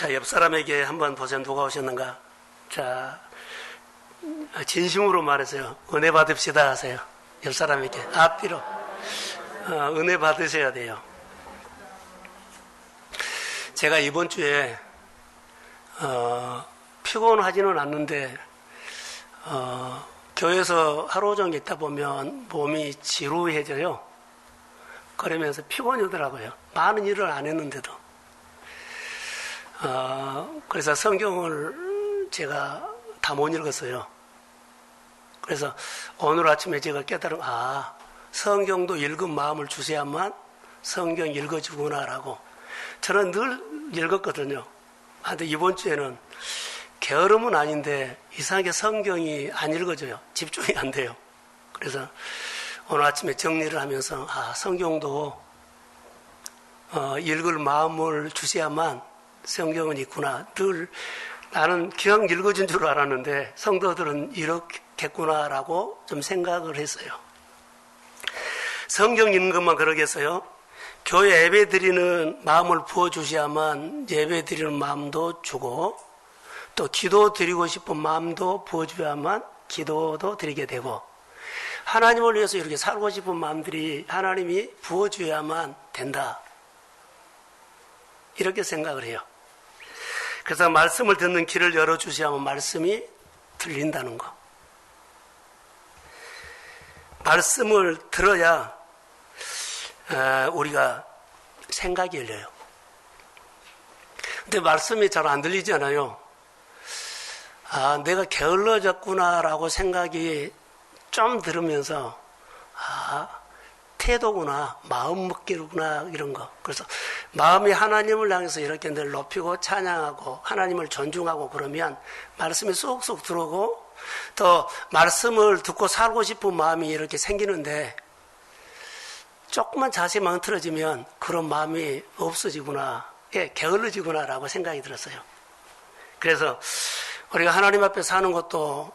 자, 옆 사람에게 한번 보세요. 누가 오셨는가? 자, 진심으로 말해서요. 은혜 받읍시다 하세요. 옆 사람에게. 앞뒤로. 은혜 받으셔야 돼요. 제가 이번 주에, 피곤하지는 않는데, 교회에서 하루 종일 있다 보면 몸이 지루해져요. 그러면서 피곤이 오더라고요. 많은 일을 안 했는데도. 그래서 성경을 제가 다 못 읽었어요. 그래서 오늘 아침에 제가 깨달은, 성경도 읽은 마음을 주셔야만 성경 읽어주구나라고. 저는 늘 읽었거든요. 근데 이번 주에는 게으름은 아닌데 이상하게 성경이 안 읽어져요. 집중이 안 돼요. 그래서 오늘 아침에 정리를 하면서, 성경도 읽을 마음을 주셔야만 성경은 있구나. 늘 나는 그냥 읽어준 줄 알았는데 성도들은 이렇겠구나라고 좀 생각을 했어요. 성경 읽는 것만 그러겠어요? 교회 예배 드리는 마음을 부어주셔야만 예배 드리는 마음도 주고, 또 기도 드리고 싶은 마음도 부어줘야만 기도도 드리게 되고, 하나님을 위해서 이렇게 살고 싶은 마음들이 하나님이 부어줘야만 된다. 이렇게 생각을 해요. 그래서 말씀을 듣는 길을 열어주셔야만 말씀이 들린다는 거. 말씀을 들어야 우리가 생각이 열려요. 근데 말씀이 잘 안 들리잖아요. 내가 게을러졌구나라고 생각이 좀 들으면서, 태도구나, 마음먹기구나, 이런 거. 그래서 마음이 하나님을 향해서 이렇게 늘 높이고 찬양하고 하나님을 존중하고 그러면 말씀이 쏙쏙 들어오고, 또 말씀을 듣고 살고 싶은 마음이 이렇게 생기는데, 조금만 자세만 흐트러지면 그런 마음이 없어지구나, 게을러지구나라고 생각이 들었어요. 그래서 우리가 하나님 앞에 사는 것도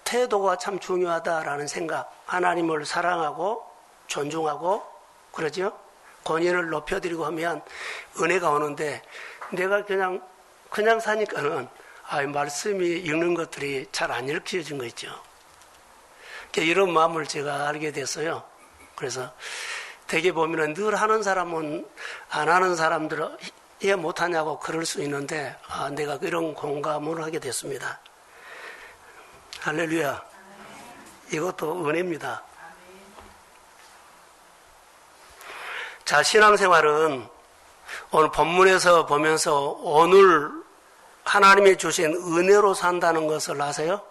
태도가 참 중요하다라는 생각, 하나님을 사랑하고 존중하고 그러죠. 권위를 높여드리고 하면 은혜가 오는데, 내가 그냥 사니까는 말씀이 읽는 것들이 잘 안 읽혀진 거 있죠. 이런 마음을 제가 알게 됐어요. 그래서 되게 보면은 늘 하는 사람은 안 하는 사람들은 이해 못하냐고 그럴 수 있는데, 내가 이런 공감을 하게 됐습니다. 할렐루야. 이것도 은혜입니다. 자, 신앙생활은 오늘 본문에서 보면서 오늘 하나님이 주신 은혜로 산다는 것을 아세요?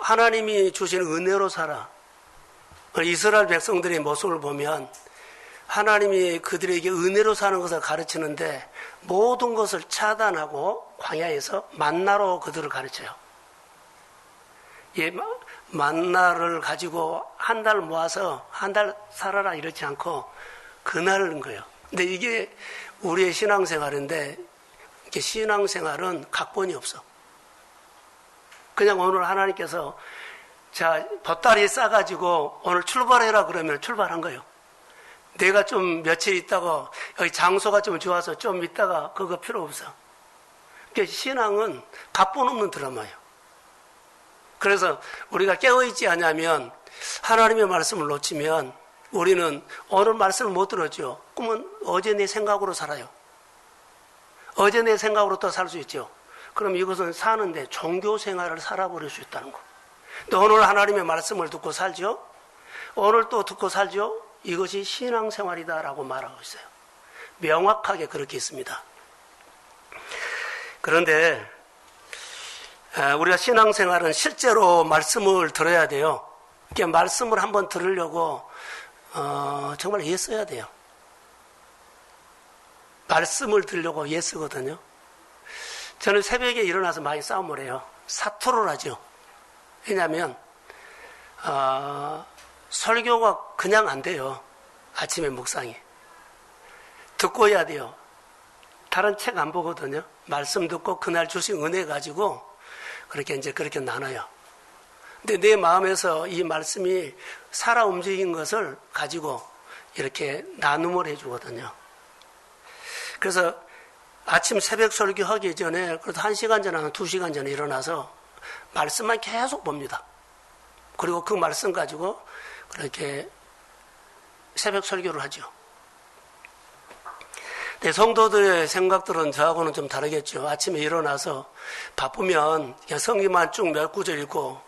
하나님이 주신 은혜로 살아. 이스라엘 백성들의 모습을 보면 하나님이 그들에게 은혜로 사는 것을 가르치는데, 모든 것을 차단하고 광야에서 만나로 그들을 가르쳐요. 만나를 가지고 한 달 모아서 한 달 살아라 이렇지 않고 그날인 거예요. 근데 이게 우리의 신앙생활인데, 이게 신앙생활은 각본이 없어. 그냥 오늘 하나님께서 보따리 싸가지고 오늘 출발해라 그러면 출발한 거예요. 내가 좀 며칠 있다가 여기 장소가 좀 좋아서 좀 있다가 그거 필요 없어. 그러니까 신앙은 각본 없는 드라마예요. 그래서 우리가 깨어있지 않으면, 하나님의 말씀을 놓치면 우리는 오늘 말씀을 못 들었죠. 그러면 어제 내 생각으로 살아요. 어제 내 생각으로 또 살 수 있죠. 그럼 이것은 사는데 종교 생활을 살아버릴 수 있다는 거. 또 오늘 하나님의 말씀을 듣고 살죠. 오늘 또 듣고 살죠. 이것이 신앙생활이다라고 말하고 있어요. 명확하게 그렇게 있습니다. 그런데 우리가 신앙생활은 실제로 말씀을 들어야 돼요. 그러니까 말씀을 한번 들으려고 정말 애써야 돼요. 말씀을 들으려고 애쓰거든요. 저는 새벽에 일어나서 많이 싸움을 해요. 사투를 하죠. 왜냐하면 설교가 그냥 안 돼요. 아침에 묵상이. 듣고 해야 돼요. 다른 책 안 보거든요. 말씀 듣고 그날 주신 은혜 가지고 그렇게 나눠요. 근데 내 마음에서 이 말씀이 살아 움직인 것을 가지고 이렇게 나눔을 해주거든요. 그래서 아침 새벽 설교 하기 전에 그래도 1시간 전에 2시간 전에 일어나서 말씀만 계속 봅니다. 그리고 그 말씀 가지고 그렇게 새벽 설교를 하죠. 네, 성도들의 생각들은 저하고는 좀 다르겠죠. 아침에 일어나서 바쁘면 그냥 성경만 쭉 몇 구절 읽고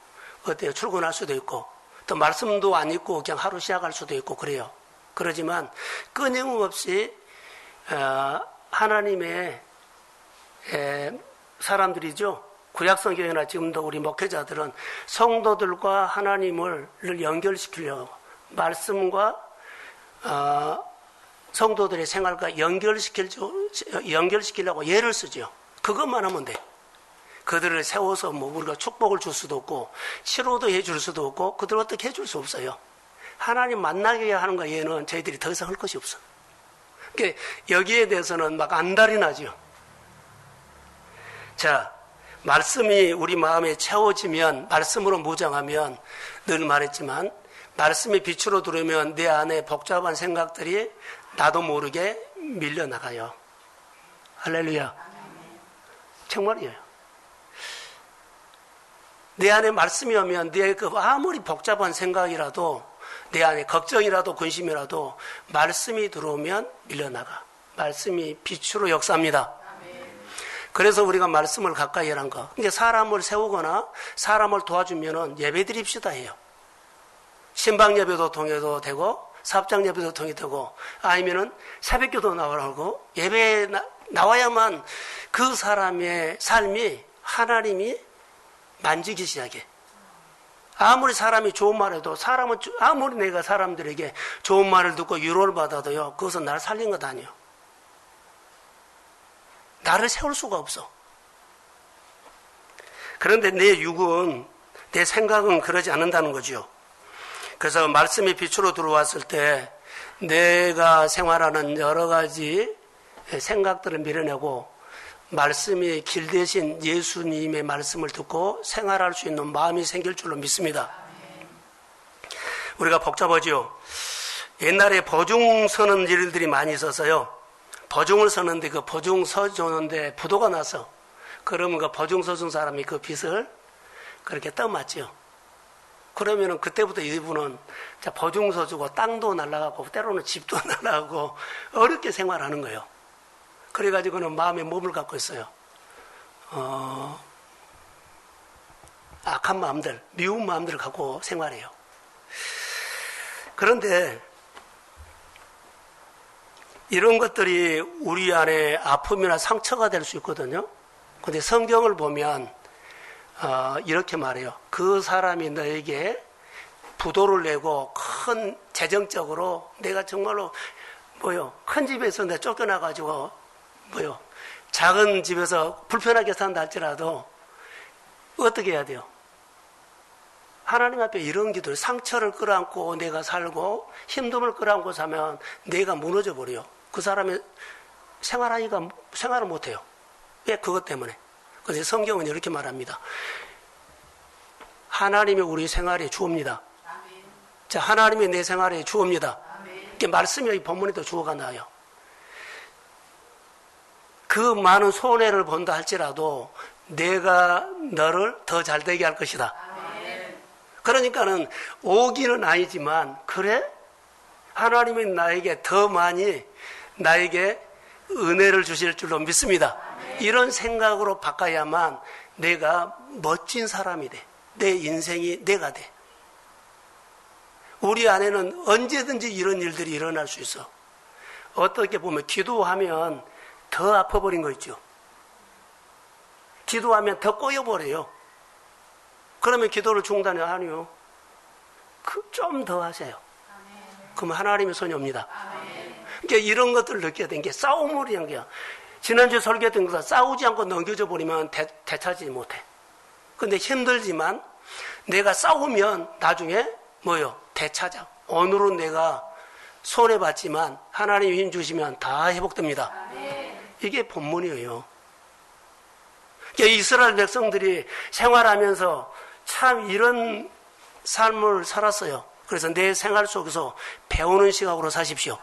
어때요? 출근할 수도 있고 또 말씀도 안 읽고 그냥 하루 시작할 수도 있고 그래요. 그러지만 끊임없이 하나님의 사람들이죠. 구약성경이나 지금도 우리 목회자들은 성도들과 하나님을 연결시키려고 말씀과 성도들의 생활과 연결시키려고 예를 쓰죠. 그것만 하면 돼. 그들을 세워서 뭐 우리가 축복을 줄 수도 없고 치료도 해줄 수도 없고 그들을 어떻게 해줄 수 없어요. 하나님 만나게 하는 거 얘는 저희들이 더 이상 할 것이 없어. 그러니까 여기에 대해서는 막 안달이 나죠. 자, 말씀이 우리 마음에 채워지면 말씀으로 무장하면 늘 말했지만 말씀이 빛으로 들어오면 내 안에 복잡한 생각들이 나도 모르게 밀려나가요. 할렐루야. 정말이에요. 내 안에 말씀이 오면 내 그 아무리 복잡한 생각이라도 내 안에 걱정이라도 근심이라도 말씀이 들어오면 밀려나가. 말씀이 빛으로 역사합니다. 그래서 우리가 말씀을 가까이 하는 거. 그러니까 사람을 세우거나 사람을 도와주면은 예배 드립시다 해요. 신방 예배도 통해도 되고 사업장 예배도 통해도 되고 아니면은 새벽기도 나오라고 예배에 나와야만 그 사람의 삶이 하나님이 만지기 시작해. 아무리 사람이 좋은 말해도 아무리 내가 사람들에게 좋은 말을 듣고 위로를 받아도요 그것은 나를 살린 것 아니에요. 나를 세울 수가 없어. 그런데 내 육은 내 생각은 그러지 않는다는 거죠. 그래서 말씀이 빛으로 들어왔을 때 내가 생활하는 여러 가지 생각들을 밀어내고 말씀이 길 대신 예수님의 말씀을 듣고 생활할 수 있는 마음이 생길 줄로 믿습니다. 우리가 복잡하죠. 옛날에 버중 서는 일들이 많이 있어서요. 버중을 서는데 그 버중 서주는데 부도가 나서 그러면 그 버중 서준 사람이 그 빚을 그렇게 떠맡죠. 그러면은 그때부터 이분은 버중 서주고 땅도 날아가고 때로는 집도 날아가고 어렵게 생활하는 거예요. 그래가지고는 마음에 몸을 갖고 있어요. 악한 마음들, 미운 마음들을 갖고 생활해요. 그런데 이런 것들이 우리 안에 아픔이나 상처가 될 수 있거든요. 근데 성경을 보면 이렇게 말해요. 그 사람이 너에게 부도를 내고 큰 재정적으로 내가 정말로 큰 집에서 내가 쫓겨나가지고 작은 집에서 불편하게 산다 할지라도 어떻게 해야 돼요? 하나님 앞에 이런 기도를 상처를 끌어안고 내가 살고 힘듦을 끌어안고 사면 내가 무너져 버려요. 그 사람의 생활을 못해요. 왜? 그것 때문에. 그래서 성경은 이렇게 말합니다. 하나님이 우리 생활의 주옵니다. 자, 하나님이 내 생활의 주옵니다. 이렇게 말씀이 이 본문에도 주어가 나와요. 그 많은 손해를 본다 할지라도 내가 너를 더 잘되게 할 것이다. 그러니까는 오기는 아니지만 그래? 하나님이 나에게 더 많이 나에게 은혜를 주실 줄로 믿습니다. 이런 생각으로 바꿔야만 내가 멋진 사람이 돼. 내 인생이 내가 돼. 우리 안에는 언제든지 이런 일들이 일어날 수 있어. 어떻게 보면 기도하면 더 아파버린 거 있죠. 기도하면 더 꼬여버려요. 그러면 기도를 중단해. 아니요. 좀 더 하세요. 그럼 하나님의 손이 옵니다. 그러니까 이런 것들을 느껴야 되는 게 싸움을 한 거야. 지난주에 설교했던 것은 싸우지 않고 넘겨져 버리면 되찾지 못해. 근데 힘들지만 내가 싸우면 나중에 되찾아. 오늘은 내가 손해봤지만 하나님이 힘 주시면 다 회복됩니다. 이게 본문이에요. 그러니까 이스라엘 백성들이 생활하면서 참 이런 삶을 살았어요. 그래서 내 생활 속에서 배우는 시각으로 사십시오.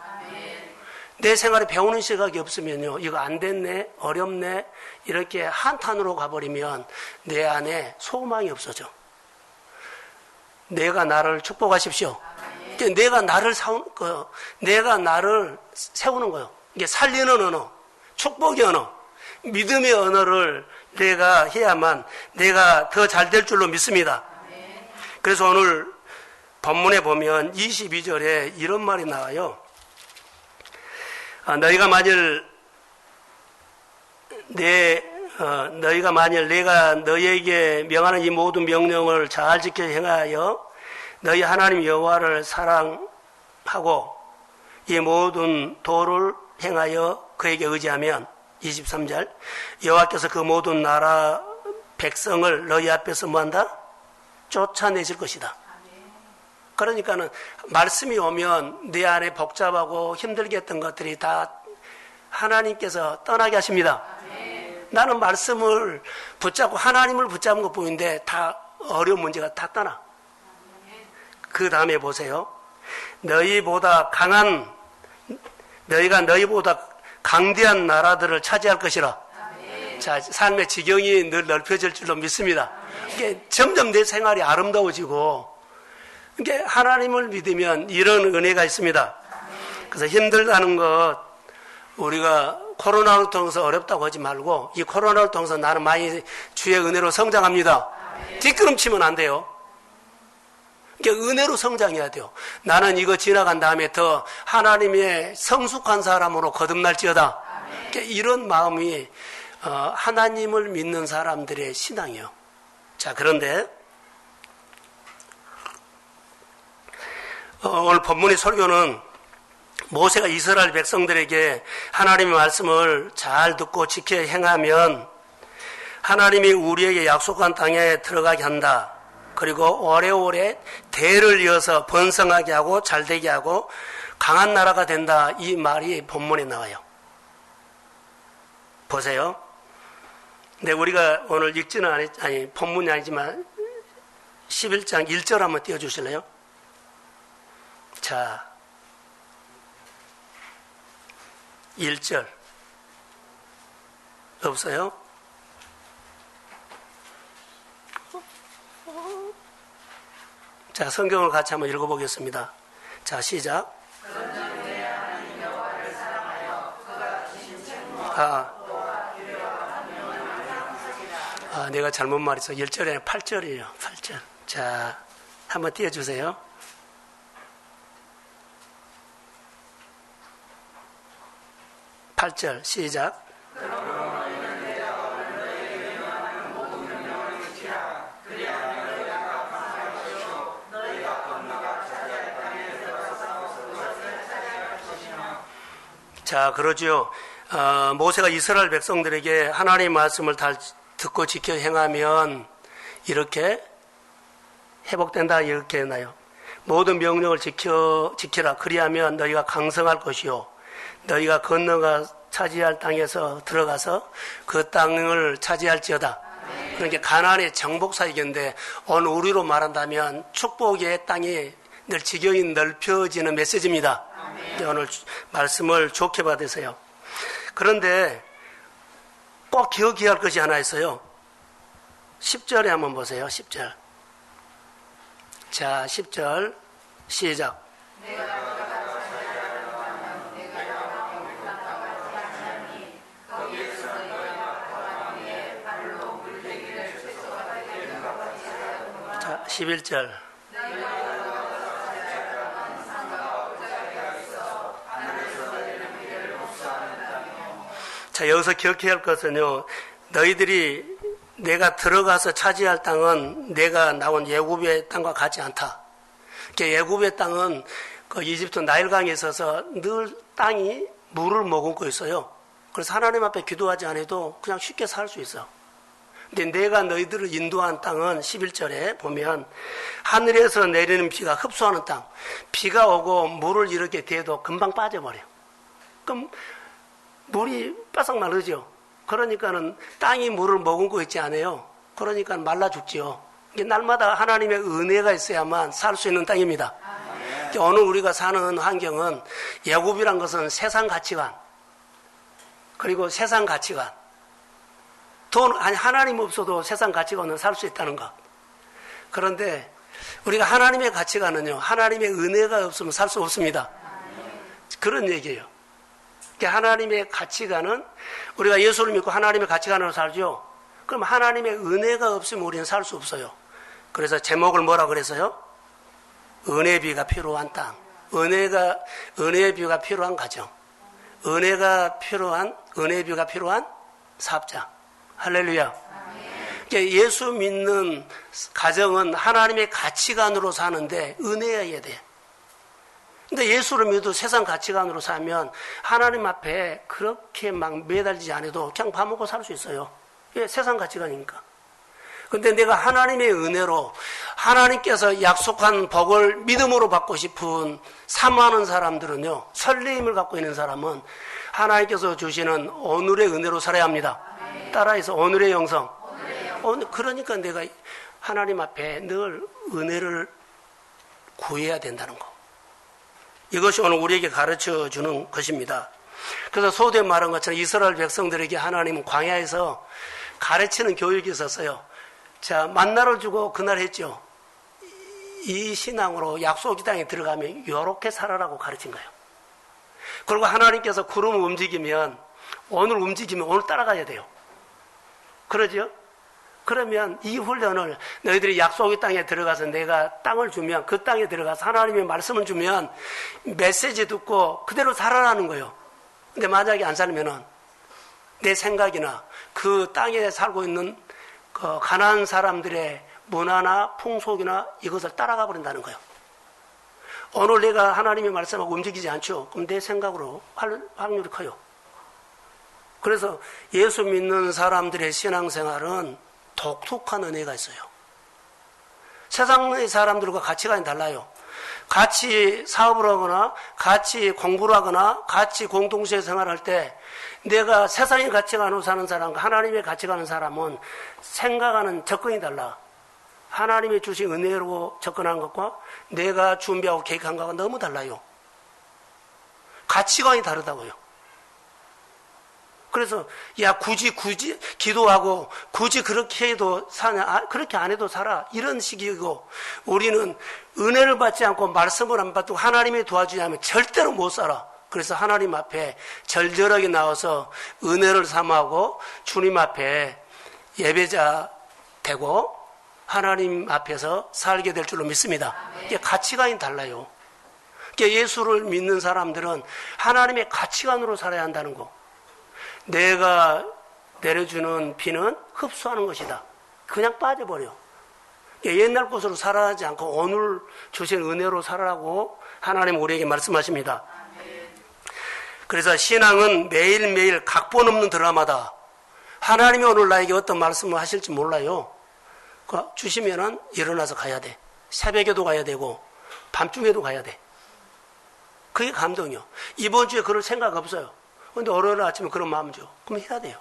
내 생활에 배우는 시각이 없으면요, 이거 안 됐네, 어렵네, 이렇게 한탄으로 가버리면 내 안에 소망이 없어져. 내가 나를 축복하십시오. 내가 나를 내가 나를 세우는 거예요. 이게 살리는 언어, 축복의 언어, 믿음의 언어를 내가 해야만 내가 더 잘 될 줄로 믿습니다. 그래서 오늘 본문에 보면 22절에 이런 말이 나와요. 너희가 만일 내가 너희에게 명하는 이 모든 명령을 잘 지켜 행하여 너희 하나님 여호와를 사랑하고 이 모든 도를 행하여 그에게 의지하면 23절 여호와께서 그 모든 나라 백성을 너희 앞에서 뭐한다? 쫓아내실 것이다. 그러니까는 말씀이 오면 내 안에 복잡하고 힘들게 했던 것들이 다 하나님께서 떠나게 하십니다. 나는 말씀을 붙잡고 하나님을 붙잡은 것 뿐인데 다 어려운 문제가 다 떠나. 그 다음에 보세요. 너희가 너희보다 강대한 나라들을 차지할 것이라. 자, 삶의 지경이 늘 넓혀질 줄로 믿습니다. 이게 점점 내 생활이 아름다워지고 이게 하나님을 믿으면 이런 은혜가 있습니다. 그래서 힘들다는 것 우리가 코로나를 통해서 어렵다고 하지 말고 이 코로나를 통해서 나는 많이 주의 은혜로 성장합니다. 뒷걸음치면 안 돼요. 이게 은혜로 성장해야 돼요. 나는 이거 지나간 다음에 더 하나님의 성숙한 사람으로 거듭날지어다. 이런 마음이 하나님을 믿는 사람들의 신앙이에요. 자, 그런데 오늘 본문의 설교는 모세가 이스라엘 백성들에게 하나님의 말씀을 잘 듣고 지켜 행하면 하나님이 우리에게 약속한 땅에 들어가게 한다. 그리고 오래오래 대를 이어서 번성하게 하고 잘되게 하고 강한 나라가 된다. 이 말이 본문에 나와요. 보세요. 근데 우리가 오늘 읽지는 본문이 아니지만 11장 1절 한번 띄워주실래요? 자, 1절 없어요? 자, 성경을 같이 한번 읽어보겠습니다. 자, 시작. 내가 잘못 말했어. 1절이 아니라 8절이에요. 8절. 자, 한번 띄워주세요. 8절 시작. 자, 그러죠. 모세가 이스라엘 백성들에게 하나님의 말씀을 다 듣고 지켜 행하면 이렇게 회복된다 이렇게 했나요? 모든 명령을 지키라. 그리하면 너희가 강성할 것이요. 너희가 건너가 차지할 땅에서 들어가서 그 땅을 차지할지어다. 그러니까 가나안의 정복사역인데 오늘 우리로 말한다면 축복의 땅이 늘 지경이 넓혀지는 메시지입니다. 오늘 말씀을 좋게 받으세요. 그런데 꼭 기억해야 할 것이 하나 있어요. 10절에 한번 보세요. 10절. 자, 10절 시작. 자, 11절. 자, 여기서 기억해야 할 것은요, 너희들이 내가 들어가서 차지할 땅은 내가 나온 애굽의 땅과 같지 않다. 애굽의 땅은 그 이집트 나일강에 있어서 늘 땅이 물을 머금고 있어요. 그래서 하나님 앞에 기도하지 않아도 그냥 쉽게 살 수 있어. 근데 내가 너희들을 인도한 땅은 11절에 보면 하늘에서 내리는 비가 흡수하는 땅. 비가 오고 물을 이렇게 대도 금방 빠져버려. 그럼 물이 바싹 마르죠. 그러니까는 땅이 물을 머금고 있지 않아요. 그러니까 말라 죽지요. 이게 날마다 하나님의 은혜가 있어야만 살 수 있는 땅입니다. 오늘 우리가 사는 환경은 야곱이란 것은 세상 가치관, 그리고 세상 가치관, 하나님 없어도 세상 가치관은 살 수 있다는 것. 그런데 우리가 하나님의 가치관은요, 하나님의 은혜가 없으면 살 수 없습니다. 그런 얘기예요. 하나님의 가치관은 우리가 예수를 믿고 하나님의 가치관으로 살죠. 그럼 하나님의 은혜가 없으면 우리는 살 수 없어요. 그래서 제목을 뭐라 그랬어요? 은혜비가 필요한 땅. 은혜의 비가 필요한 가정. 은혜비가 필요한 사업장. 할렐루야. 예수 믿는 가정은 하나님의 가치관으로 사는데 은혜여야 돼. 근데 예수를 믿어도 세상 가치관으로 살면 하나님 앞에 그렇게 막 매달리지 않아도 그냥 밥 먹고 살 수 있어요. 이게 세상 가치관이니까. 근데 내가 하나님의 은혜로 하나님께서 약속한 복을 믿음으로 받고 싶은 사모하는 사람들은요, 설레임을 갖고 있는 사람은 하나님께서 주시는 오늘의 은혜로 살아야 합니다. 따라해서 오늘의 영성. 그러니까 내가 하나님 앞에 늘 은혜를 구해야 된다는 거. 이것이 오늘 우리에게 가르쳐 주는 것입니다. 그래서 소두에 말한 것처럼 이스라엘 백성들에게 하나님은 광야에서 가르치는 교육이 있었어요. 자, 만나를 주고 그날 했죠. 이 신앙으로 약속의 땅에 들어가면 이렇게 살아라고 가르친 거예요. 그리고 하나님께서 구름을 움직이면 오늘 따라가야 돼요. 그러죠? 그러면 이 훈련을 너희들이 약속의 땅에 들어가서 내가 땅을 주면 그 땅에 들어가서 하나님의 말씀을 주면 메시지 듣고 그대로 살아라는 거예요. 근데 만약에 안 살면은 내 생각이나 그 땅에 살고 있는 그 가난한 사람들의 문화나 풍속이나 이것을 따라가 버린다는 거예요. 오늘 내가 하나님의 말씀하고 움직이지 않죠? 그럼 내 생각으로 확률이 커요. 그래서 예수 믿는 사람들의 신앙생활은 독특한 은혜가 있어요. 세상의 사람들과 가치관이 달라요. 같이 사업을 하거나 같이 공부를 하거나 같이 공동체 생활할 때 내가 세상의 가치관으로 사는 사람과 하나님의 가치관을 사람은 생각하는 접근이 달라. 하나님이 주신 은혜로 접근하는 것과 내가 준비하고 계획한 것과 너무 달라요. 가치관이 다르다고요. 그래서 굳이 기도하고 굳이 그렇게 해도 사냐, 그렇게 안 해도 살아, 이런 식이고, 우리는 은혜를 받지 않고 말씀을 안 받고 하나님이 도와주지 않으면 절대로 못 살아. 그래서 하나님 앞에 절절하게 나와서 은혜를 삼하고 주님 앞에 예배자 되고 하나님 앞에서 살게 될 줄로 믿습니다. 이게 가치관이 달라요. 예수를 믿는 사람들은 하나님의 가치관으로 살아야 한다는 거. 내가 내려주는 비는 흡수하는 것이다. 그냥 빠져버려. 옛날 것으로 살아가지 않고 오늘 주신 은혜로 살아라고 하나님 우리에게 말씀하십니다. 그래서 신앙은 매일매일 각본 없는 드라마다. 하나님이 오늘 나에게 어떤 말씀을 하실지 몰라요. 주시면은 일어나서 가야 돼. 새벽에도 가야 되고 밤중에도 가야 돼. 그게 감동이요. 이번 주에 그럴 생각 없어요. 근데 월요일 아침에 그런 마음 줘. 그럼 해야 돼요.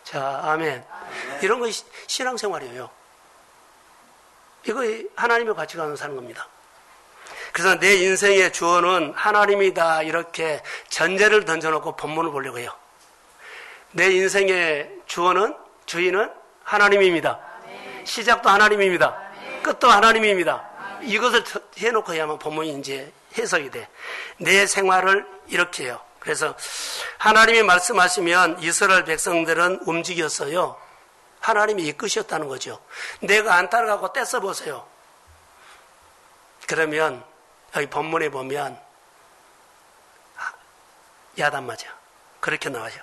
자, 아멘. 이런 거 신앙생활이에요. 이거 하나님의 가치관으로 사는 겁니다. 그래서 내 인생의 주어는 하나님이다, 이렇게 전제를 던져놓고 본문을 보려고 해요. 내 인생의 주인은 하나님입니다. 시작도 하나님입니다. 끝도 하나님입니다. 이것을 해놓고 해야만 본문이 이제 해석이 돼. 내 생활을 이렇게 해요. 그래서 하나님이 말씀하시면 이스라엘 백성들은 움직였어요. 하나님이 이끄셨다는 거죠. 내가 안 따라가고 떼써보세요. 그러면 여기 본문에 보면 야단 맞아. 그렇게 나와요.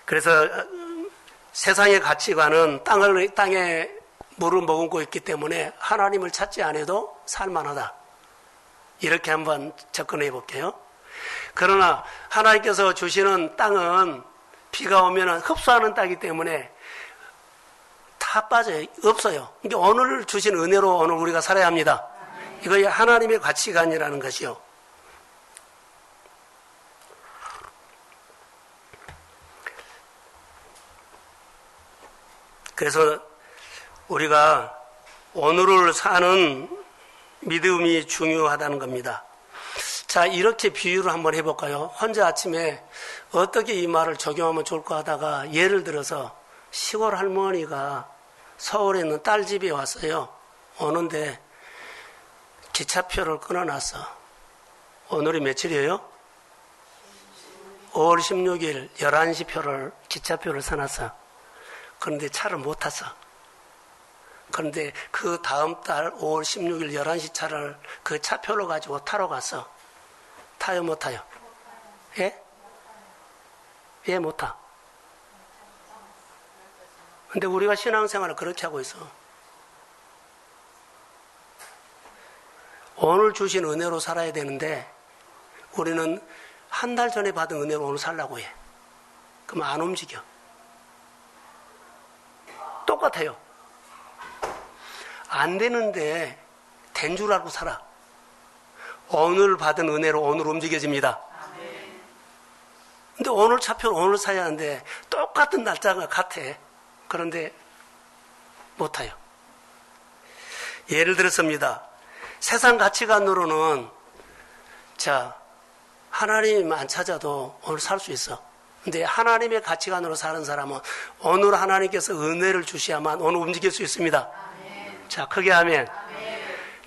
그래서 세상의 가치관은 땅에 물을 머금고 있기 때문에 하나님을 찾지 않아도 살만하다. 이렇게 한번 접근해 볼게요. 그러나 하나님께서 주시는 땅은 비가 오면 흡수하는 땅이기 때문에 다 빠져요. 없어요. 그러니까 오늘 주신 은혜로 오늘 우리가 살아야 합니다. 이거 하나님의 가치관이라는 것이요. 그래서 우리가 오늘을 사는 믿음이 중요하다는 겁니다. 자, 이렇게 비유를 한번 해볼까요? 혼자 아침에 어떻게 이 말을 적용하면 좋을까 하다가 예를 들어서 시골 할머니가 서울에 있는 딸 집에 왔어요. 오는데 기차표를 끊어놨어. 오늘이 며칠이에요? 5월 16일 11시 표를, 기차표를 써놨어. 그런데 차를 못 탔어. 그런데 그 다음 달 5월 16일 11시 차를 그 차표를 가지고 타러 갔어. 타요, 못 타요? 예? 예, 못 타. 근데 우리가 신앙생활을 그렇게 하고 있어. 오늘 주신 은혜로 살아야 되는데 우리는 한 달 전에 받은 은혜로 오늘 살라고 해. 그럼 안 움직여. 똑같아요. 안 되는데 된 줄 알고 살아. 오늘 받은 은혜로 오늘 움직여집니다. 근데 오늘 차표를 오늘 사야 하는데 똑같은 날짜가 같아. 그런데 못 타요. 예를 들었습니다. 세상 가치관으로는 자, 하나님 안 찾아도 오늘 살 수 있어. 근데 하나님의 가치관으로 사는 사람은 오늘 하나님께서 은혜를 주셔야만 오늘 움직일 수 있습니다. 아멘. 자, 크게 하면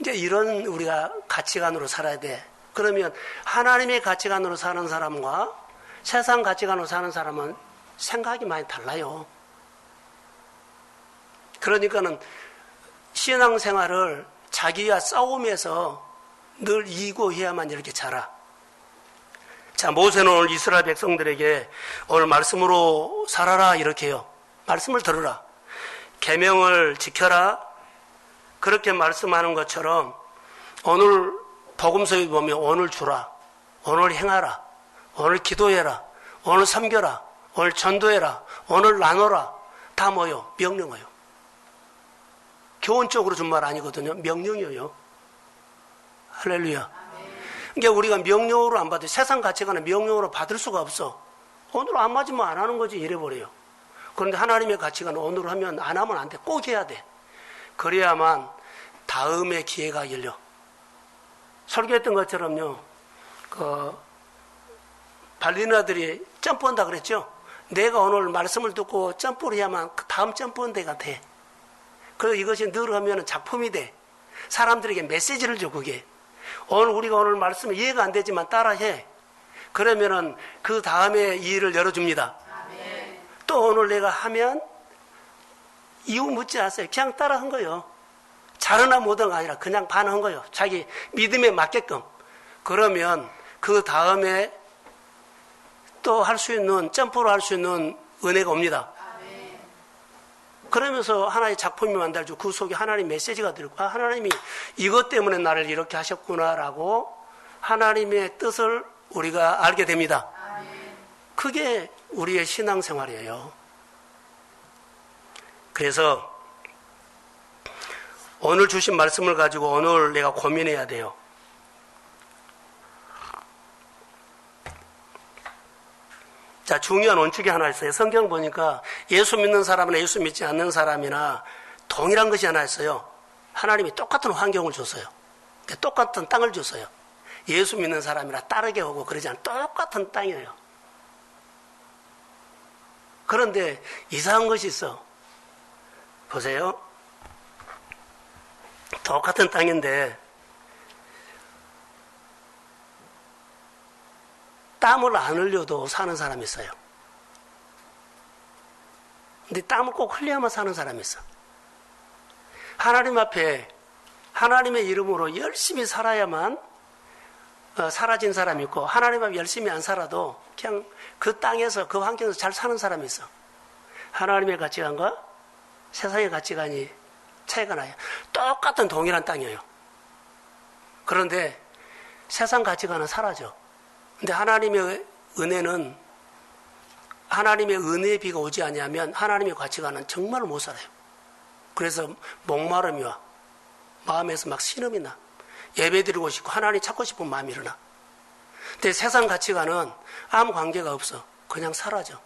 이제 이런 우리가 가치관으로 살아야 돼. 그러면 하나님의 가치관으로 사는 사람과 세상 가치관으로 사는 사람은 생각이 많이 달라요. 그러니까는 신앙생활을 자기와 싸움에서 늘 이기고 해야만 이렇게 자라. 자, 모세는 오늘 이스라엘 백성들에게 오늘 말씀으로 살아라 이렇게 해요. 말씀을 들으라. 계명을 지켜라. 그렇게 말씀하는 것처럼 오늘 복음서에 보면 오늘 주라. 오늘 행하라. 오늘 기도해라. 오늘 섬겨라. 오늘 전도해라. 오늘 나눠라. 다 뭐요? 명령어요. 교훈적으로 준 말 아니거든요. 명령이에요. 할렐루야. 그러니까 우리가 명령으로 안 받아요. 세상 가치관은 명령으로 받을 수가 없어. 오늘 안 맞으면 안 하는 거지 이래버려요. 그런데 하나님의 가치관은 오늘 하면 안 하면 안 돼. 꼭 해야 돼. 그래야만 다음에 기회가 열려. 설교했던 것처럼요. 발리나들이 점프한다 그랬죠. 내가 오늘 말씀을 듣고 점프를 해야만 그 다음 점프한 데가 돼. 그래서 이것이 늘 하면 작품이 돼. 사람들에게 메시지를 줘, 그게. 우리가 오늘 말씀이 이해가 안 되지만 따라해. 그러면은 그 다음에 이 일을 열어줍니다. 아멘. 또 오늘 내가 하면 이유 묻지 않았어요. 그냥 따라 한 거예요. 잘하나 못하가 아니라 그냥 반한 거예요. 자기 믿음에 맞게끔. 그러면 그 다음에 또 할 수 있는, 점프로 할 수 있는 은혜가 옵니다. 그러면서 하나의 작품이 만들어지고 그 속에 하나님 메시지가 들고, 아, 하나님이 이것 때문에 나를 이렇게 하셨구나라고 하나님의 뜻을 우리가 알게 됩니다. 그게 우리의 신앙생활이에요. 그래서 오늘 주신 말씀을 가지고 오늘 내가 고민해야 돼요. 자, 중요한 원칙이 하나 있어요. 성경 보니까 예수 믿는 사람이나 예수 믿지 않는 사람이나 동일한 것이 하나 있어요. 하나님이 똑같은 환경을 줬어요. 똑같은 땅을 줬어요. 예수 믿는 사람이라 따르게 오고 그러지 않아요. 똑같은 땅이에요. 그런데 이상한 것이 있어. 보세요. 똑같은 땅인데 땀을 안 흘려도 사는 사람이 있어요. 근데 땀을 꼭 흘려야만 사는 사람이 있어. 하나님 앞에 하나님의 이름으로 열심히 살아야만 사라진 사람이 있고, 하나님 앞에 열심히 안 살아도 그냥 그 땅에서 그 환경에서 잘 사는 사람이 있어. 하나님의 가치관과 세상의 가치관이 차이가 나요. 똑같은 동일한 땅이에요. 그런데 세상 가치관은 사라져. 근데 하나님의 은혜는, 하나님의 은혜의 비가 오지 않으면 하나님의 가치관은 정말 못 살아요. 그래서 목마름이 와. 마음에서 막 신음이 나. 예배드리고 싶고 하나님 찾고 싶은 마음이 일어나. 근데 세상 가치관은 아무 관계가 없어. 그냥 사라져.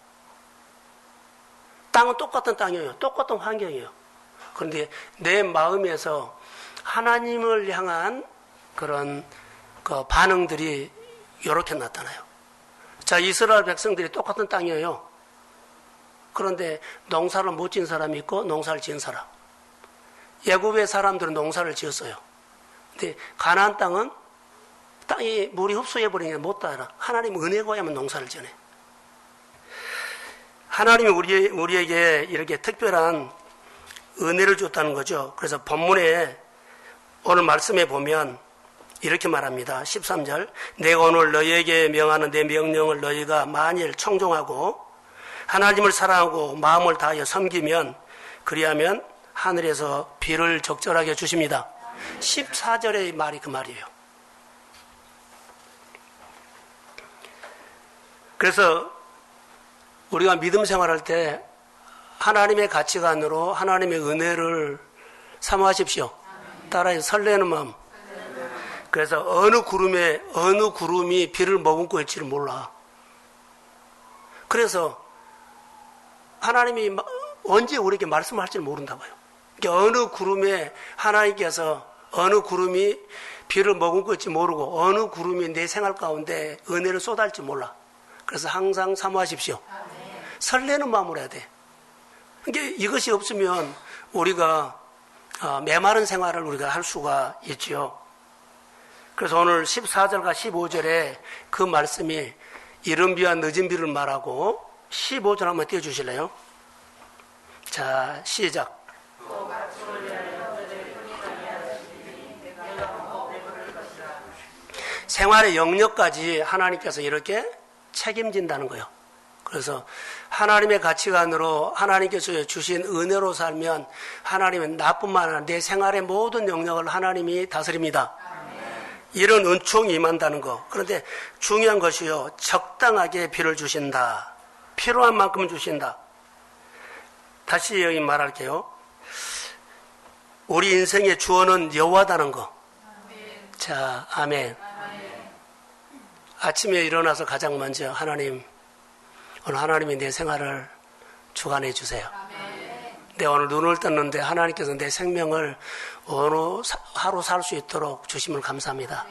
땅은 똑같은 땅이에요. 똑같은 환경이에요. 그런데 내 마음에서 하나님을 향한 그런 그 반응들이 이렇게 나타나요. 자, 이스라엘 백성들이 똑같은 땅이에요. 그런데 농사를 못 지은 사람이 있고 농사를 지은 사람. 애굽의 사람들은 농사를 지었어요. 근데 가나안 땅은 땅이 물이 흡수해버리니까 못 따라. 하나님 은혜가 야만 농사를 지네. 하나님이 우리에게 이렇게 특별한 은혜를 줬다는 거죠. 그래서 본문에 오늘 말씀에 보면 이렇게 말합니다. 13절. 내가 오늘 너희에게 명하는 내 명령을 너희가 만일 청종하고 하나님을 사랑하고 마음을 다하여 섬기면 그리하면 하늘에서 비를 적절하게 주십니다. 14절의 말이 그 말이에요. 그래서 우리가 믿음 생활할 때 하나님의 가치관으로 하나님의 은혜를 사모하십시오. 따라서 설레는 마음. 그래서 어느 구름이 비를 머금고 있지를 몰라. 그래서 하나님이 언제 우리에게 말씀할지를 모른다 봐요. 그러니까 어느 구름에 하나님께서 어느 구름이 비를 머금고 있지 모르고 어느 구름이 내 생활 가운데 은혜를 쏟아질지 몰라. 그래서 항상 사모하십시오. 설레는 마음으로 해야 돼. 그러니까 이것이 없으면 우리가 메마른 생활을 우리가 할 수가 있지요. 그래서 오늘 14절과 15절에 그 말씀이 이른 비와 늦은 비를 말하고 15절 한번 띄워주실래요? 자, 시작. 생활의 영역까지 하나님께서 이렇게 책임진다는 거예요. 그래서 하나님의 가치관으로 하나님께서 주신 은혜로 살면 하나님은 나뿐만 아니라 내 생활의 모든 영역을 하나님이 다스립니다. 이런 은총이 임한다는 거. 그런데 중요한 것이요. 적당하게 비를 주신다. 필요한 만큼 주신다. 다시 여기 말할게요. 우리 인생의 주어는 여호와다는 거. 자, 아멘. 아침에 일어나서 가장 먼저 하나님, 오늘 하나님이 내 생활을 주관해 주세요. 내가 오늘 눈을 떴는데 하나님께서 내 생명을 어느 하루 살 수 있도록 주심을 감사합니다.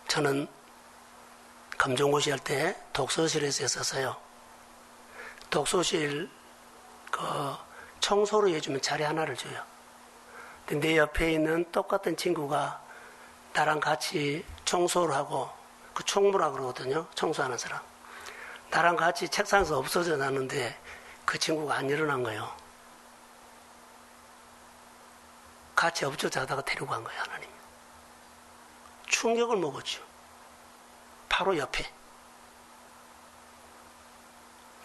저는 검정고시 할 때 독서실에서 했었어요. 독서실 청소를 해주면 자리 하나를 줘요. 근데 내 옆에 있는 똑같은 친구가 나랑 같이 청소를 하고 그 총무라 그러거든요. 청소하는 사람. 나랑 같이 책상에서 없어져 놨는데 그 친구가 안 일어난 거예요. 같이 엎쳐 자다가 데리고 간 거예요, 하나님. 충격을 먹었죠. 바로 옆에.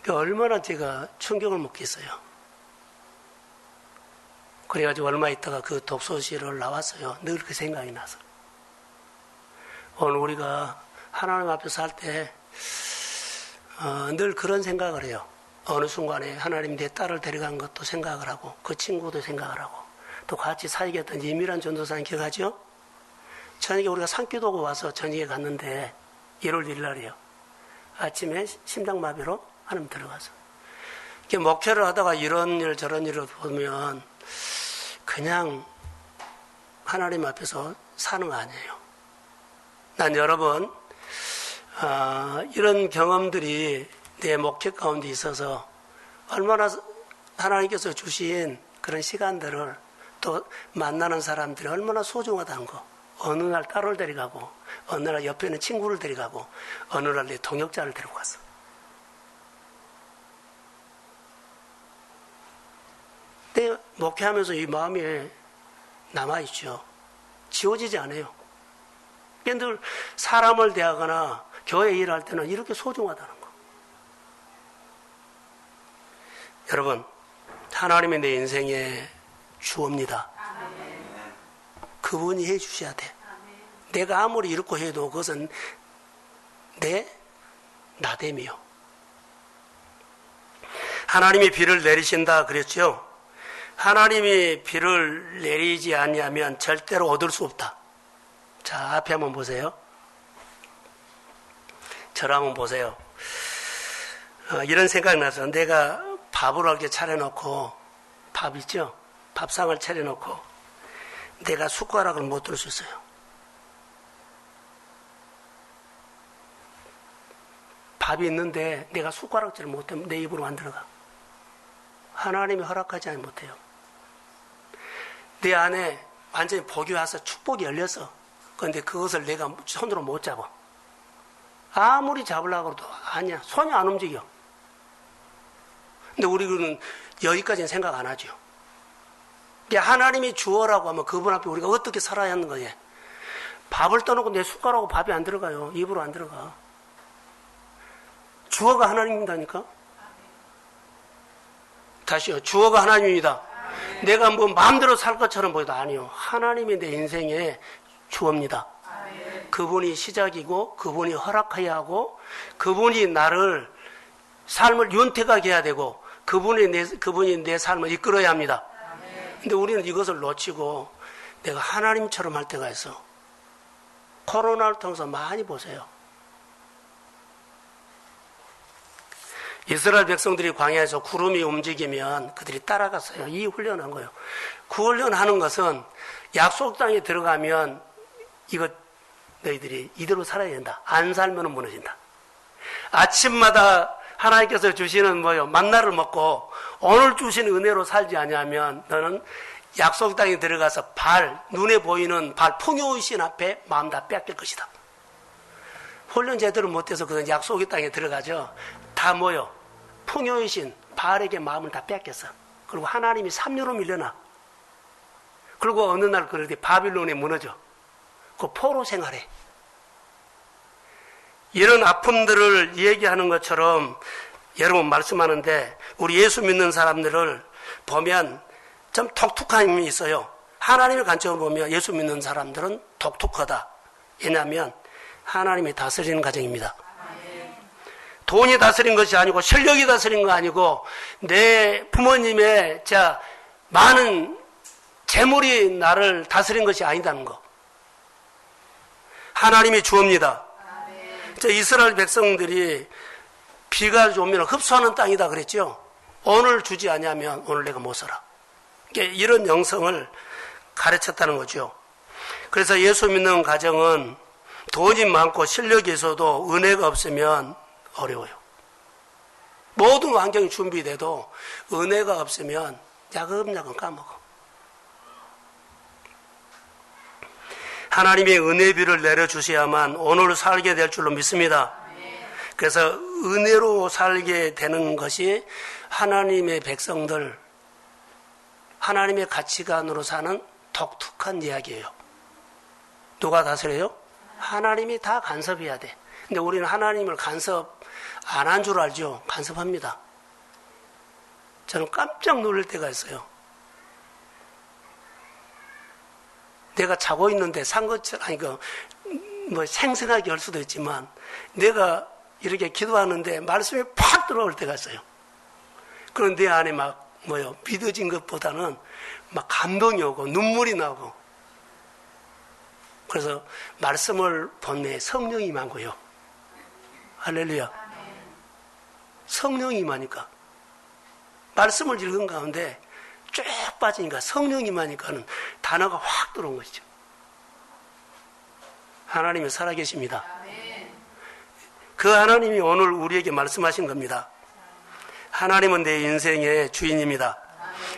얼마나 제가 충격을 먹겠어요. 그래가지고 얼마 있다가 그 독서실을 나왔어요. 늘 그 생각이 나서. 오늘 우리가 하나님 앞에서 할 때 늘 그런 생각을 해요. 어느 순간에 하나님 내 딸을 데려간 것도 생각을 하고 그 친구도 생각을 하고 또 같이 사귀었던 이미란 전도사님 기억하죠? 저녁에 우리가 산기도고 와서 저녁에 갔는데 1월 1일 날이에요. 아침에 심장마비로 하나님 들어가서 이렇게 목회를 하다가 이런 일 저런 일을 보면 그냥 하나님 앞에서 사는 거 아니에요. 난 여러 번 이런 경험들이 내 목회 가운데 있어서 얼마나 하나님께서 주신 그런 시간들을 또 만나는 사람들이 얼마나 소중하다는 거. 어느 날 딸을 데려가고 어느 날 옆에 있는 친구를 데려가고 어느 날 내 동역자를 데리고 갔어. 근데 목회하면서 이 마음이 남아있죠. 지워지지 않아요. 늘 사람을 대하거나 교회 일을 할 때는 이렇게 소중하다는 거. 여러분, 하나님이 내 인생의 주옵니다. 그분이 해주셔야 돼. 내가 아무리 이렇고 해도 그것은 내 나됨이요. 하나님이 비를 내리신다 그랬죠. 하나님이 비를 내리지 않냐면 절대로 얻을 수 없다. 자, 앞에 한번 보세요. 저를 한번 보세요. 이런 생각이 나서 내가 밥을 이렇게 차려놓고, 밥 있죠? 밥상을 차려놓고 내가 숟가락을 못 들 수 있어요. 밥이 있는데 내가 숟가락질을 못하면 내 입으로 안 들어가. 하나님이 허락하지 못해요. 내 안에 완전히 복이 와서 축복이 열렸어. 그런데 그것을 내가 손으로 못 잡아. 아무리 잡으려고 해도 아니야. 손이 안 움직여. 근데 우리는 여기까지는 생각 안 하죠. 하나님이 주어라고 하면 그분 앞에 우리가 어떻게 살아야 하는 거예요? 밥을 떠놓고 내 숟가락으로 밥이 안 들어가요. 입으로 안 들어가. 주어가 하나님이다니까? 다시요. 주어가 하나님입니다. 내가 뭐 마음대로 살 것처럼 보여도 아니요. 하나님이 내 인생의 주어입니다. 그분이 시작이고 그분이 허락해야 하고 그분이 나를 삶을 윤택하게 해야 되고 그분이 내 삶을 이끌어야 합니다. 근데 우리는 이것을 놓치고 내가 하나님처럼 할 때가 있어. 코로나를 통해서 많이 보세요. 이스라엘 백성들이 광야에서 구름이 움직이면 그들이 따라갔어요. 이 훈련한 거예요. 그 훈련하는 것은 약속 땅에 들어가면 이거 너희들이 이대로 살아야 된다. 안 살면 무너진다. 아침마다 하나님께서 주시는 만나를 먹고 오늘 주신 은혜로 살지 않으면 너는 약속 땅에 들어가서 눈에 보이는 풍요의신 앞에 마음 다 뺏길 것이다. 훈련 제대로 못해서 그런 약속의 땅에 들어가죠. 다 풍요의신 발에게 마음을 다 뺏겼어. 그리고 하나님이 삼류로 밀려나. 그리고 어느 날 그러더니 바빌론에 무너져. 그 포로 생활해. 이런 아픔들을 얘기하는 것처럼 여러분 말씀하는데 우리 예수 믿는 사람들을 보면 좀 독특함이 있어요. 하나님의 관점으로 보면 예수 믿는 사람들은 독특하다. 왜냐하면 하나님이 다스리는 가정입니다. 돈이 다스린 것이 아니고 실력이 다스린 거 아니고 내 부모님의 많은 재물이 나를 다스린 것이 아니다는 거. 하나님이 주옵니다. 이스라엘 백성들이 비가 오면 흡수하는 땅이다 그랬죠. 오늘 주지 않으면 오늘 내가 못 살아. 이런 영성을 가르쳤다는 거죠. 그래서 예수 믿는 가정은 돈이 많고 실력이 있어도 은혜가 없으면 어려워요. 모든 환경이 준비돼도 은혜가 없으면 야금야금 까먹어. 하나님의 은혜비를 내려주셔야만 오늘 살게 될 줄로 믿습니다. 그래서 은혜로 살게 되는 것이 하나님의 백성들, 하나님의 가치관으로 사는 독특한 이야기예요. 누가 다스려요? 하나님이 다 간섭해야 돼. 근데 우리는 하나님을 간섭 안 한 줄 알죠? 간섭합니다. 저는 깜짝 놀랄 때가 있어요. 내가 자고 있는데 산 것처럼, 생생하게 할 수도 있지만, 내가 이렇게 기도하는데 말씀이 팍 들어올 때가 있어요. 그런 내 안에 믿어진 것보다는 감동이 오고, 눈물이 나고. 그래서 말씀을 본내 성령이 임하고요. 할렐루야. 성령이 임하니까. 말씀을 읽은 가운데 쭉 빠지니까 성령이 임하니까는 단어가 확 들어온 것이죠. 하나님이 살아계십니다. 그 하나님이 오늘 우리에게 말씀하신 겁니다. 하나님은 내 인생의 주인입니다.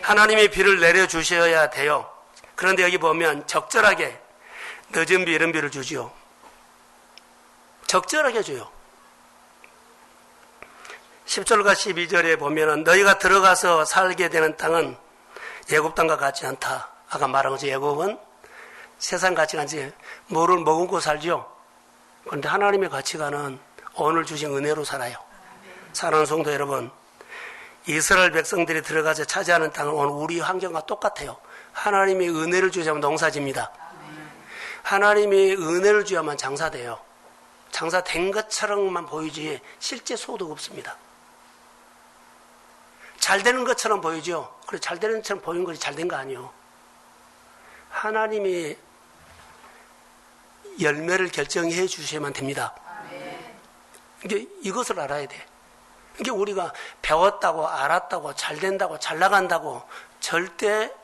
하나님이 비를 내려주셔야 돼요. 그런데 여기 보면 적절하게 늦은 비 이른 비를 주지요. 적절하게 줘요. 10절과 12절에 보면은 너희가 들어가서 살게 되는 땅은 애굽 땅과 같지 않다. 아까 말한 것처럼 애굽은 세상 가치가 아니지 뭐를 머금고 살죠. 그런데 하나님의 가치관은 오늘 주신 은혜로 살아요. 사랑하는 성도 여러분, 이스라엘 백성들이 들어가서 차지하는 땅은 오늘 우리 환경과 똑같아요. 하나님이 은혜를 주시면 농사집니다. 하나님이 은혜를 주야만 장사돼요. 장사된 것처럼만 보이지 실제 소득 없습니다. 잘 되는 것처럼 보이죠. 그래 잘 되는 것처럼 보이는 것이 잘 된 거 아니에요. 하나님이 열매를 결정해 주셔야만 됩니다. 이것을 알아야 돼. 이게 우리가 배웠다고 알았다고 잘 된다고 잘 나간다고 절대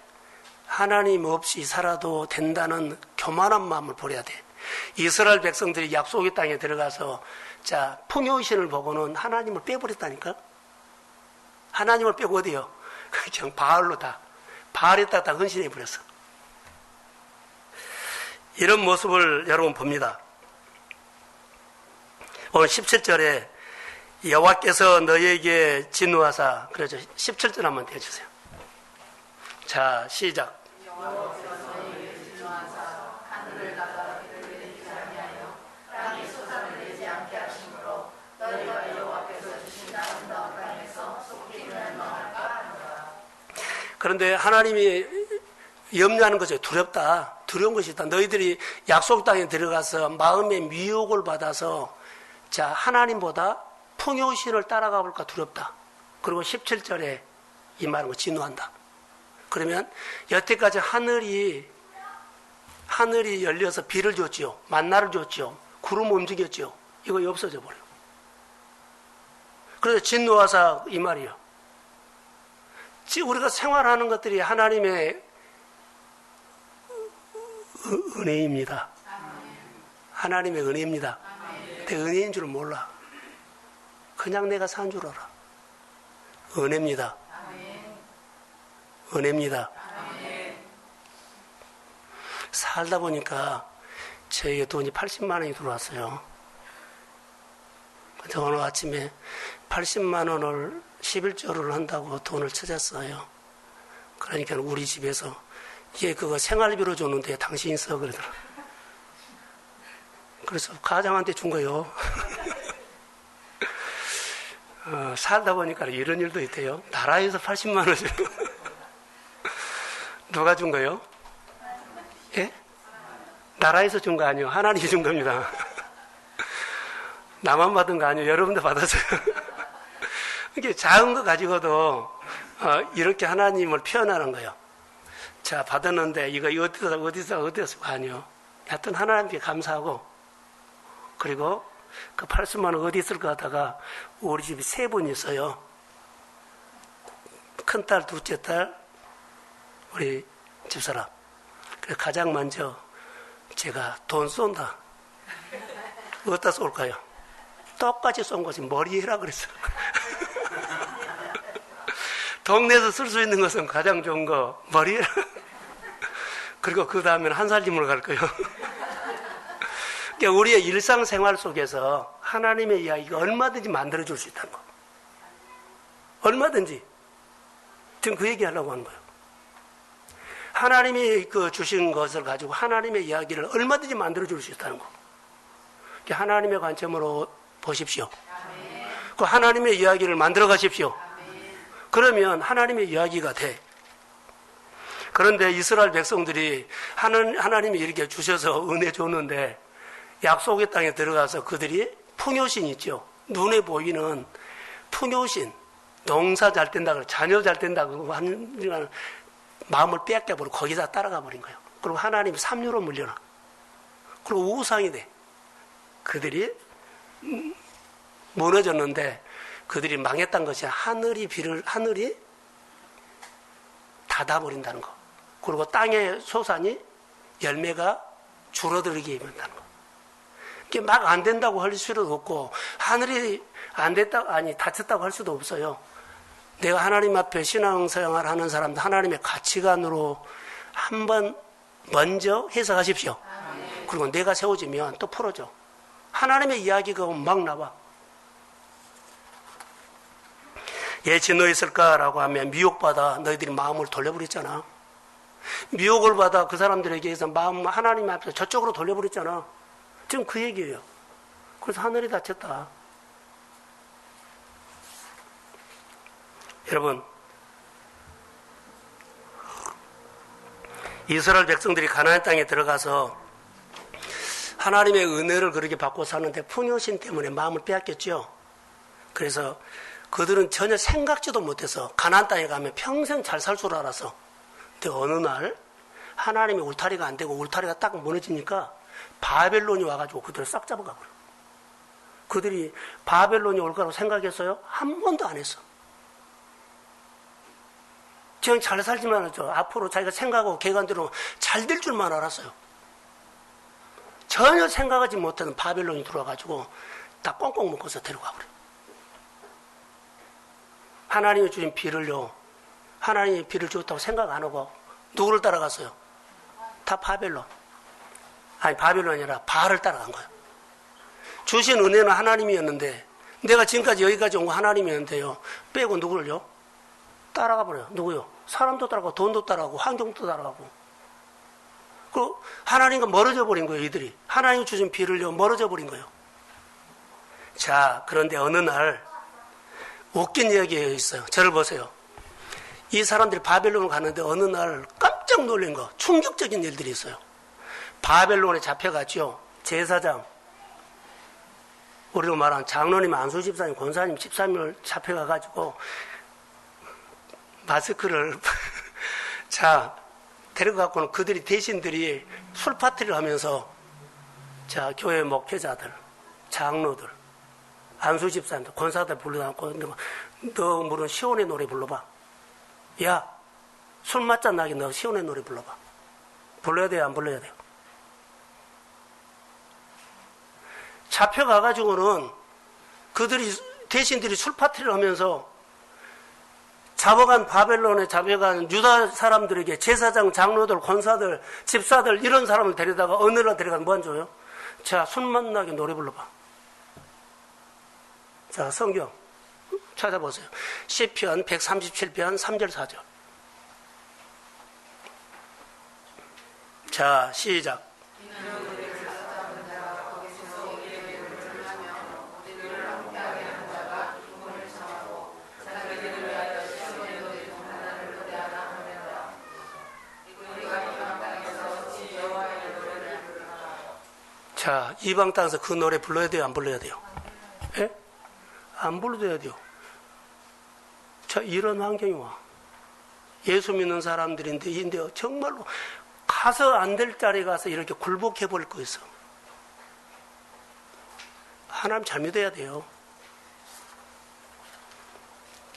하나님 없이 살아도 된다는 교만한 마음을 버려야 돼. 이스라엘 백성들이 약속의 땅에 들어가서 자 풍요신을 보고는 하나님을 빼버렸다니까. 하나님을 빼고 어디요? 그냥 바알로 다 바알에다가 다 헌신해 버렸어. 이런 모습을 여러분 봅니다. 오늘 17절에 여호와께서 너희에게 진노하사, 그렇죠. 17절 한번 떼주세요. 자, 시작. 그런데 하나님이 염려하는 거죠. 두렵다. 두려운 것이다. 너희들이 약속 땅에 들어가서 마음의 미혹을 받아서 자 하나님보다 풍요신을 따라가 볼까 두렵다. 그리고 17절에 이 말은 진노한다. 그러면 여태까지 하늘이 열려서 비를 줬지요. 만나를 줬지요. 구름 움직였지요. 이거 없어져 버려요. 그래서 진노하사 이 말이요. 지금 우리가 생활하는 것들이 하나님의 은혜입니다. 하나님의 은혜입니다. 근데 은혜인 줄 몰라. 그냥 내가 산 줄 알아. 은혜입니다. 은혜입니다. 살다 보니까 저에게 돈이 80만 원이 들어왔어요. 근데 오늘 아침에 80만 원을 11조를 한다고 돈을 찾았어요. 그러니까 우리 집에서 얘 그거 생활비로 줬는데 당신이 써 그러더라. 그래서 가장한테 준 거요. 살다 보니까 이런 일도 있대요. 나라에서 80만 원을 누가 준 거요? 예? 나라에서 준 거 아니에요. 하나님이 준 겁니다. 나만 받은 거 아니에요. 여러분도 받았어요. 이게 작은 거 가지고도 이렇게 하나님을 표현하는 거예요. 자, 받았는데 이거 어디서 아니요. 하여튼 하나님께 감사하고, 그리고 그 80만 원 어디 있을까 하다가 우리 집이 3분 있어요. 큰딸, 둘째 딸, 우리 집사람. 그래서 가장 먼저 제가 돈 쏜다. 어디다 쏠까요? 똑같이 쏜 것이 머리해라 그랬어요. 동네에서 쓸 수 있는 것은 가장 좋은 거 머리해라. 그리고 그 다음에는 한살림으로 갈 거예요. 그러니까 우리의 일상생활 속에서 하나님의 이야기가 얼마든지 만들어줄 수 있다는 거. 얼마든지. 지금 그 얘기하려고 하는 거예요. 하나님이 그 주신 것을 가지고 하나님의 이야기를 얼마든지 만들어줄 수 있다는 거. 그러니까 하나님의 관점으로 보십시오. 그 하나님의 이야기를 만들어 가십시오. 그러면 하나님의 이야기가 돼. 그런데 이스라엘 백성들이 하나님이 이렇게 주셔서 은혜 줬는데 약속의 땅에 들어가서 그들이 풍요신 있죠. 눈에 보이는 풍요신, 농사 잘 된다고 자녀 잘 된다고 하는 마음을 빼앗겨버리고 거기다 따라가 버린 거예요. 그리고 하나님이 삼류로 물려놔. 그리고 우상이 돼. 그들이 무너졌는데 그들이 망했다는 것이 하늘이 닫아버린다는 거. 그리고 땅의 소산이 열매가 줄어들게 한다는 거. 이게 막 안 된다고 할 수도 없고, 하늘이 안 됐다, 닫혔다고 할 수도 없어요. 내가 하나님 앞에 신앙생활 하는 사람도 하나님의 가치관으로 한번 먼저 해석하십시오. 그리고 내가 세워지면 또 풀어줘. 하나님의 이야기가 막 나와. 예, 진노했을까라고 하면 미혹받아 너희들이 마음을 돌려버렸잖아. 미혹을 받아 그 사람들에게 해서 마음 하나님 앞에서 저쪽으로 돌려버렸잖아. 지금 그 얘기예요. 그래서 하늘이 닫혔다. 여러분, 이스라엘 백성들이 가나안 땅에 들어가서 하나님의 은혜를 그렇게 받고 사는데 풍요신 때문에 마음을 빼앗겼죠. 그래서 그들은 전혀 생각지도 못해서 가나안 땅에 가면 평생 잘 살 줄 알았어. 근데 어느 날 하나님의 울타리가 안 되고 울타리가 딱 무너지니까 바벨론이 와가지고 그들을 싹 잡아가 버려. 그들이 바벨론이 올 거라고 생각했어요? 한 번도 안 했어. 그냥 잘 살지만 하죠. 앞으로 자기가 생각하고 계획대로 잘 될 줄만 알았어요. 전혀 생각하지 못하는 바벨론이 들어와가지고 다 꽁꽁 묶어서 데려가 버려요. 하나님이 주신 비를요, 하나님이 비를 주었다고 생각 안 하고 누구를 따라갔어요? 다 바벨론. 아니, 바벨론이 아니라 바알을 따라간 거예요. 주신 은혜는 하나님이었는데, 내가 지금까지 여기까지 온 거 하나님이었는데요, 빼고 누구를요? 따라가 버려요. 누구요? 사람도 따라가고 돈도 따라가고 환경도 따라가고. 그 하나님과 멀어져 버린 거예요. 이들이 하나님 주신 비를요 멀어져 버린 거예요. 자, 그런데 어느 날 웃긴 이야기가 있어요. 저를 보세요. 이 사람들이 바벨론을 갔는데 어느 날 깜짝 놀란 거, 충격적인 일들이 있어요. 바벨론에 잡혀갔죠. 제사장, 우리로 말하는 장로님, 안수 집사님, 권사님, 집사님을 잡혀가가지고 마스크를 자 데려가고는 그들이 대신들이 술 파티를 하면서 자 교회 목회자들, 장로들, 안수 집사님들, 권사들 불러놓고 너 물은 시온의 노래 불러봐. 야, 술 맞잔 나게 너 시온의 노래 불러봐. 불러야 돼요, 안 불러야 돼요? 잡혀가가지고는 그들이 대신들이 술 파티를 하면서 잡아간 바벨론에 잡아간 유다 사람들에게 제사장, 장로들, 권사들, 집사들 이런 사람을 데려다가 어느 날 데려가면 뭐 안 줘요? 자, 술 맛나게 노래 불러봐. 자, 성경 찾아보세요. 시편 137편 3절 4절. 자, 시작. 자, 이방 땅에서 그 노래 불러야 돼요, 안 불러야 돼요? 예? 안 불러야 돼요. 자, 이런 환경이 와. 예수 믿는 사람들인데, 정말로 가서 안 될 자리에 가서 이렇게 굴복해 버릴 거 있어. 하나님 잘 믿어야 돼요.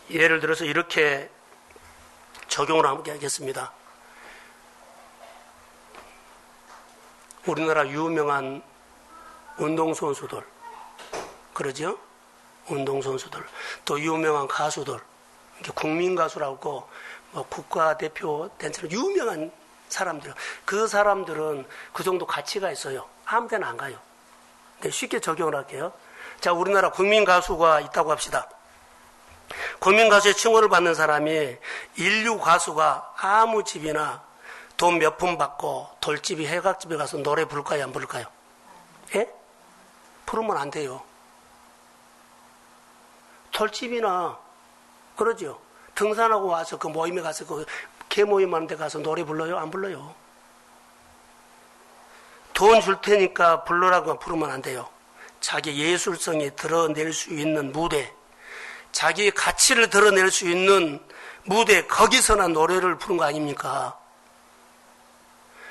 예를 들어서 이렇게 적용을 한번 하겠습니다. 우리나라 유명한 운동선수들, 그러죠? 운동선수들, 또 유명한 가수들, 국민가수라고 뭐 국가대표 단체로 유명한 사람들, 그 사람들은 그 정도 가치가 있어요. 아무 데나 안 가요. 네, 쉽게 적용을 할게요. 자, 우리나라 국민가수가 있다고 합시다. 국민가수의 칭호를 받는 사람이 인류 가수가 아무 집이나 돈 몇 푼 받고 돌집이 해각집에 가서 노래 부를까요, 안 부를까요? 예? 부르면 안 돼요. 돌집이나 그러죠. 등산하고 와서 그 모임에 가서 그 개모임 하는 데 가서 노래 불러요, 안 불러요? 돈 줄 테니까 불러라고 부르면 안 돼요. 자기 예술성이 드러낼 수 있는 무대, 자기의 가치를 드러낼 수 있는 무대, 거기서나 노래를 부른 거 아닙니까?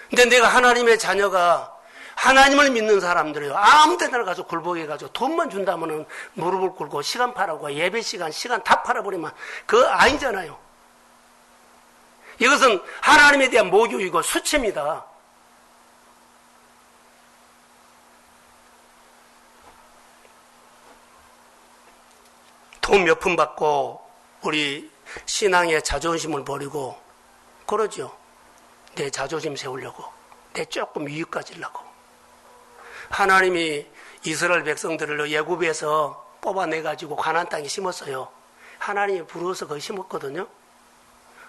근데 내가 하나님의 자녀가 하나님을 믿는 사람들이요, 아무 데나 가서 굴복해가지고 돈만 준다면은 무릎을 꿇고 시간 팔아고 예배 시간 다 팔아버리면 그거 아니잖아요. 이것은 하나님에 대한 모욕이고 수치입니다. 돈 몇 푼 받고 우리 신앙의 자존심을 버리고 그러죠. 내 자존심 세우려고, 내 조금 이익 가지려고. 하나님이 이스라엘 백성들을 애굽에서 뽑아내가지고 가나안 땅에 심었어요. 하나님이 부르어서 거기 심었거든요.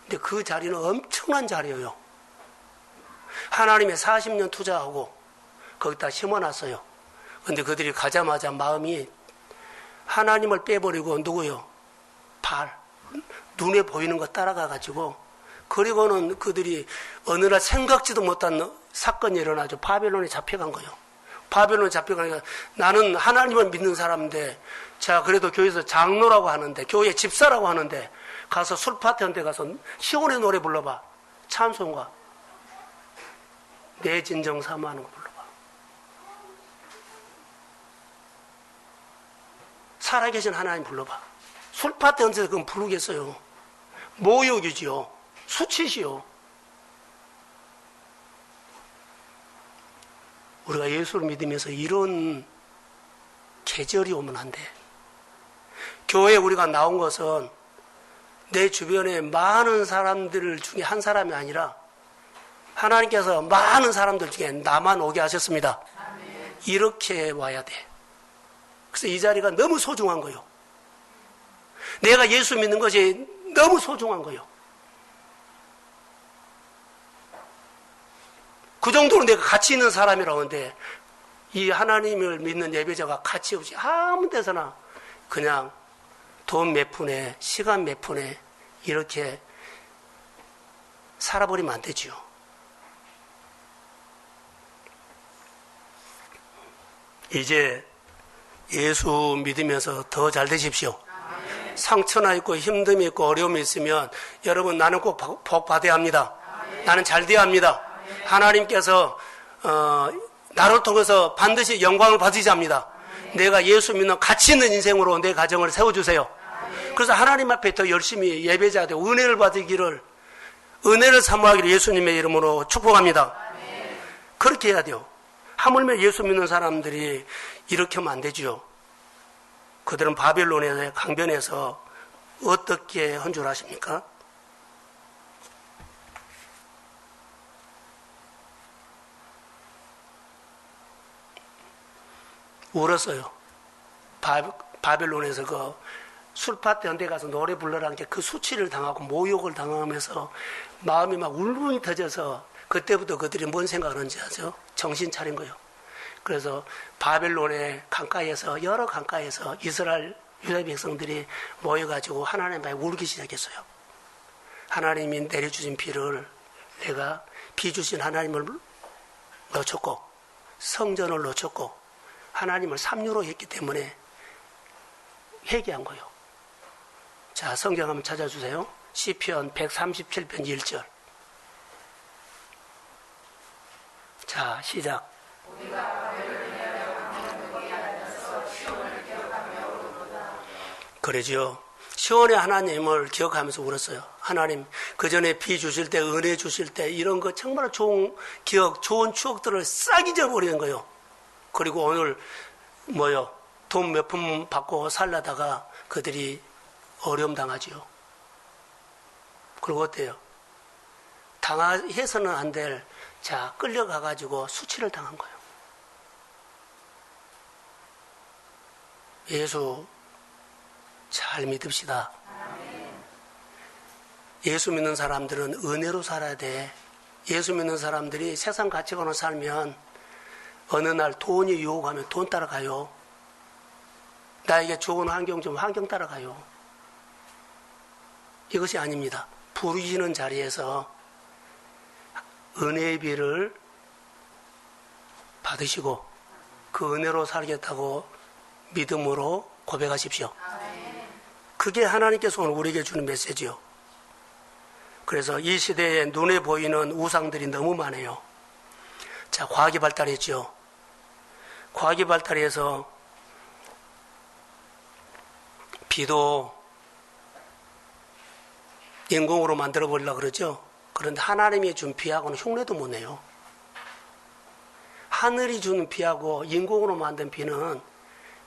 근데 그 자리는 엄청난 자리예요. 하나님의 40년 투자하고 거기다 심어놨어요. 근데 그들이 가자마자 마음이 하나님을 빼버리고 누구요? 바알. 눈에 보이는 거 따라가가지고, 그리고는 그들이 어느 날 생각지도 못한 사건이 일어나죠. 바벨론에 잡혀간 거예요. 바벨론에 잡혀가니까 나는 하나님을 믿는 사람인데, 자, 그래도 교회에서 장로라고 하는데, 교회 집사라고 하는데, 가서 술 파티한 데 가서 시온의 노래 불러봐. 찬송가. 내 진정 사모하는 거 불러봐. 살아계신 하나님 불러봐. 술밭에 얹어서 그건 부르겠어요. 모욕이지요. 수치시요. 우리가 예수를 믿으면서 이런 계절이 오면 안 돼. 교회에 우리가 나온 것은 내 주변에 많은 사람들 중에 한 사람이 아니라 하나님께서 많은 사람들 중에 나만 오게 하셨습니다. 이렇게 와야 돼. 그래서 이 자리가 너무 소중한 거예요. 내가 예수 믿는 것이 너무 소중한 거예요. 그 정도로 내가 가치 있는 사람이라고 하는데 이 하나님을 믿는 예배자가 가치 없이 아무 데서나 그냥 돈 몇 푼에 시간 몇 푼에 이렇게 살아버리면 안 되지요. 이제 예수 믿으면서 더 잘 되십시오. 상처나 있고 힘듦이 있고 어려움이 있으면 여러분 나는 꼭 복 받아야 합니다. 나는 잘 돼야 합니다. 하나님께서 나를 통해서 반드시 영광을 받으셔야 합니다. 내가 예수 믿는 가치 있는 인생으로 내 가정을 세워주세요. 그래서 하나님 앞에 더 열심히 예배자 되고 은혜를 받으기를 은혜를 사모하기를 예수님의 이름으로 축복합니다. 그렇게 해야 돼요. 하물며 예수 믿는 사람들이 이렇게 하면 안 되죠. 그들은 바벨론의 강변에서 어떻게 한 줄 아십니까? 울었어요. 바벨론에서 그 술밭 연대 가서 노래 불러라는 게 그 수치를 당하고 모욕을 당하면서 마음이 막 울분이 터져서 그때부터 그들이 뭔 생각을 하는지 아죠? 정신 차린 거예요. 그래서 바벨론의 강가에서 여러 강가에서 이스라엘 유다 백성들이 모여가지고 하나님 앞에 울기 시작했어요. 하나님이 내려주신 비를 내가 비 주신 하나님을 놓쳤고 성전을 놓쳤고 하나님을 삼류로 했기 때문에 회개한 거예요. 자, 성경 한번 찾아주세요. 시편 137편 1절. 자, 시작. 그러지요. 시온의 하나님을 기억하면서 울었어요. 하나님, 그 전에 비 주실 때, 은혜 주실 때, 이런 거 정말 좋은 기억, 좋은 추억들을 싹 잊어버리는 거예요. 그리고 오늘, 돈 몇 푼 받고 살려다가 그들이 어려움 당하지요. 그리고 어때요? 당해서는 안 될, 자, 끌려가가지고 수치를 당한 거예요. 예수 잘 믿읍시다. 예수 믿는 사람들은 은혜로 살아야 돼. 예수 믿는 사람들이 세상 가치관으로 살면 어느 날 돈이 유혹하면 돈 따라가요. 나에게 좋은 환경 좀 환경 따라가요. 이것이 아닙니다. 부르시는 자리에서 은혜의 비를 받으시고 그 은혜로 살겠다고 믿음으로 고백하십시오. 그게 하나님께서 오늘 우리에게 주는 메시지요. 그래서 이 시대에 눈에 보이는 우상들이 너무 많아요. 자, 과학이 발달했죠. 과학이 발달해서 비도 인공으로 만들어 보려고 그러죠. 그런데 하나님이 준 비하고는 흉내도 못 내요. 하늘이 주는 비하고 인공으로 만든 비는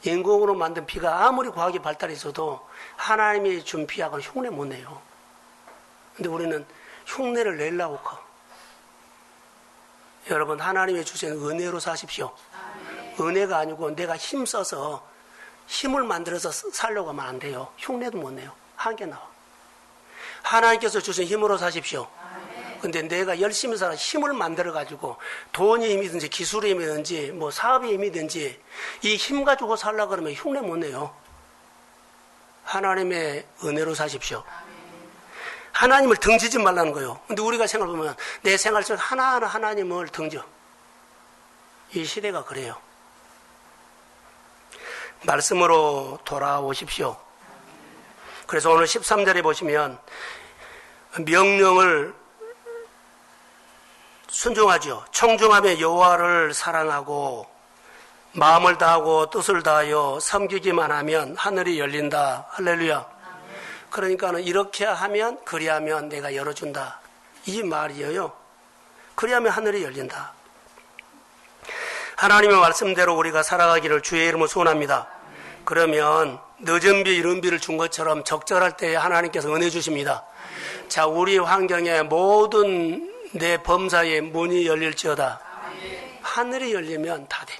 인공으로 만든 비가 아무리 과학이 발달했어도 하나님이 준 비하고는 흉내 못 내요. 근데 우리는 흉내를 내려고 커. 여러분, 하나님이 주신 은혜로 사십시오. 은혜가 아니고 내가 힘써서 힘을 만들어서 살려고 하면 안 돼요. 흉내도 못 내요. 한계 나와. 하나님께서 주신 힘으로 사십시오. 근데 내가 열심히 살아 힘을 만들어가지고 돈의 힘이든지 기술의 힘이든지 사업의 힘이든지 이 힘 가지고 살려고 그러면 흉내 못 내요. 하나님의 은혜로 사십시오. 하나님을 등지지 말라는 거예요. 근데 우리가 생각해보면 내 생활 속 하나하나 하나님을 등져. 이 시대가 그래요. 말씀으로 돌아오십시오. 그래서 오늘 13절에 보시면 명령을 순종하죠. 청중함에 여호와를 사랑하고 마음을 다하고 뜻을 다하여 섬기기만 하면 하늘이 열린다. 할렐루야. 그러니까는 이렇게 하면, 그리하면 내가 열어준다. 이 말이에요. 그리하면 하늘이 열린다. 하나님의 말씀대로 우리가 살아가기를 주의 이름으로 소원합니다. 그러면 늦은 비 이른 비를 준 것처럼 적절할 때에 하나님께서 은혜 주십니다. 자, 우리 환경에 모든 내 범사에 문이 열릴지어다. 하늘이 열리면 다 돼.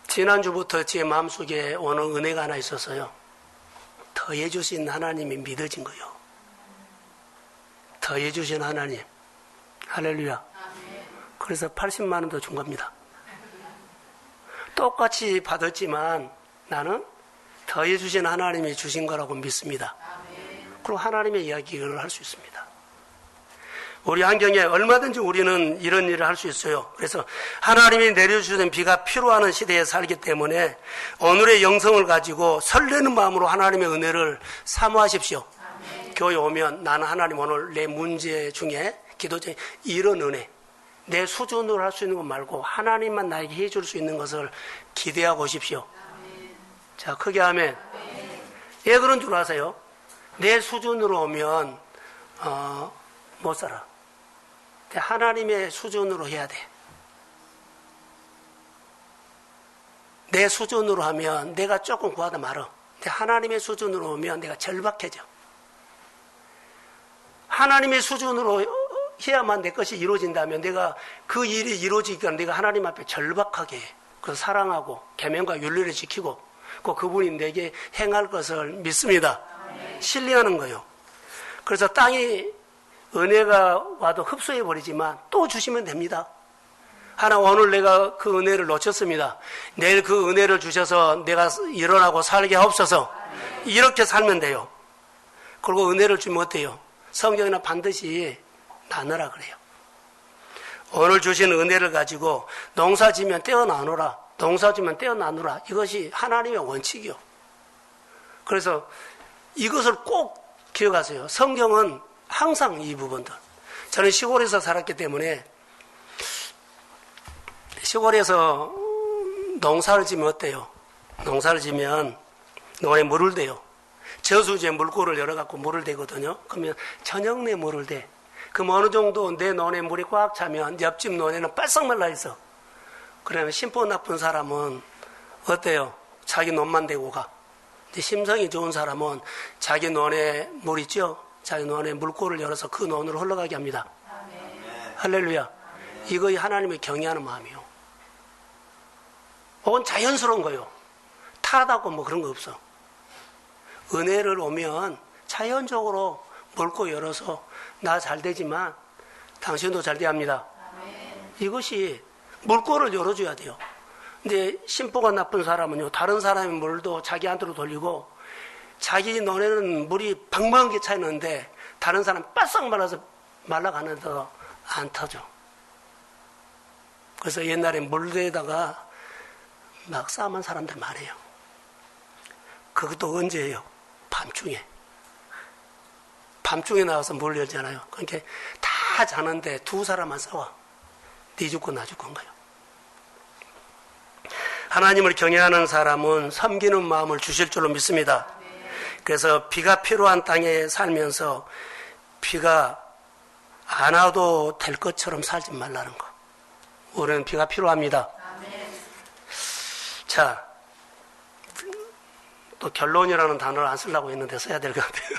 지난주부터 제 마음속에 오는 은혜가 하나 있었어요. 더해주신 하나님이 믿어진 거요. 더해주신 하나님. 할렐루야. 그래서 80만 원 더 준 겁니다. 똑같이 받았지만 나는 더해주신 하나님이 주신 거라고 믿습니다. 그리고 하나님의 이야기를 할 수 있습니다. 우리 환경에 얼마든지 우리는 이런 일을 할 수 있어요. 그래서 하나님이 내려주시는 비가 필요한 시대에 살기 때문에 오늘의 영성을 가지고 설레는 마음으로 하나님의 은혜를 사모하십시오. 교회 오면 나는 하나님 오늘 내 문제 중에 기도 중에 이런 은혜, 내 수준으로 할 수 있는 것 말고 하나님만 나에게 해줄 수 있는 것을 기대하고 오십시오. 자, 크게 하면 왜 그런 줄 아세요? 내 수준으로 오면 못 살아. 하나님의 수준으로 해야 돼. 내 수준으로 하면 내가 조금 구하다 말어. 하나님의 수준으로 오면 내가 절박해져. 하나님의 수준으로 해야만 내 것이 이루어진다면 내가 그 일이 이루어지기가 내가 하나님 앞에 절박하게 해. 그 사랑하고 계명과 윤리를 지키고 그분이 내게 행할 것을 믿습니다. 신뢰하는 거예요. 그래서 땅이 은혜가 와도 흡수해버리지만 또 주시면 됩니다. 하나 오늘 내가 그 은혜를 놓쳤습니다. 내일 그 은혜를 주셔서 내가 일어나고 살게 하옵소서. 이렇게 살면 돼요. 그리고 은혜를 주면 어때요? 성경에는 반드시 나누라 그래요. 오늘 주신 은혜를 가지고 농사 지면 떼어 나누라. 농사 지면 떼어 나누라. 이것이 하나님의 원칙이요. 그래서 이것을 꼭 기억하세요. 성경은 항상 이 부분들. 저는 시골에서 살았기 때문에 시골에서 농사를 지면 어때요? 농사를 지면 논에 물을 대요. 저수지에 물고를 열어갖고 물을 대거든요. 그러면 저녁 내 물을 대. 그럼 어느 정도 내 논에 물이 꽉 차면 옆집 논에는 빨싹 말라 있어. 그러면 심보 나쁜 사람은 어때요? 자기 논만 대고 가. 근데 심성이 좋은 사람은 자기 논에 물 있죠? 자기 논에 물고를 열어서 그 논으로 흘러가게 합니다. 아멘. 할렐루야. 아멘. 이거 하나님을 경외하는 마음이요. 그건 자연스러운 거요. 타다고 뭐 그런 거 없어. 은혜를 오면 자연적으로 물고 열어서 나 잘 되지만 당신도 잘 돼야 합니다. 아멘. 이것이 물고를 열어줘야 돼요. 근데 심보가 나쁜 사람은요, 다른 사람의 물도 자기한테로 돌리고 자기 논에는 물이 방망하게 차 있는데 다른 사람 바싹 말라서 말라가는데도 안 터져. 그래서 옛날에 물에다가 막 싸움한 사람들 많아요. 그것도 언제예요? 밤중에. 밤중에 나와서 물 열잖아요. 그러니까 다 자는데 두 사람만 싸워. 네 죽고 나 죽고 거예요. 하나님을 경외하는 사람은 섬기는 마음을 주실 줄로 믿습니다. 그래서 비가 필요한 땅에 살면서 비가 안 와도 될 것처럼 살지 말라는 거. 우리는 비가 필요합니다. 자, 또 결론이라는 단어를 안 쓰려고 했는데 써야 될 것 같아요.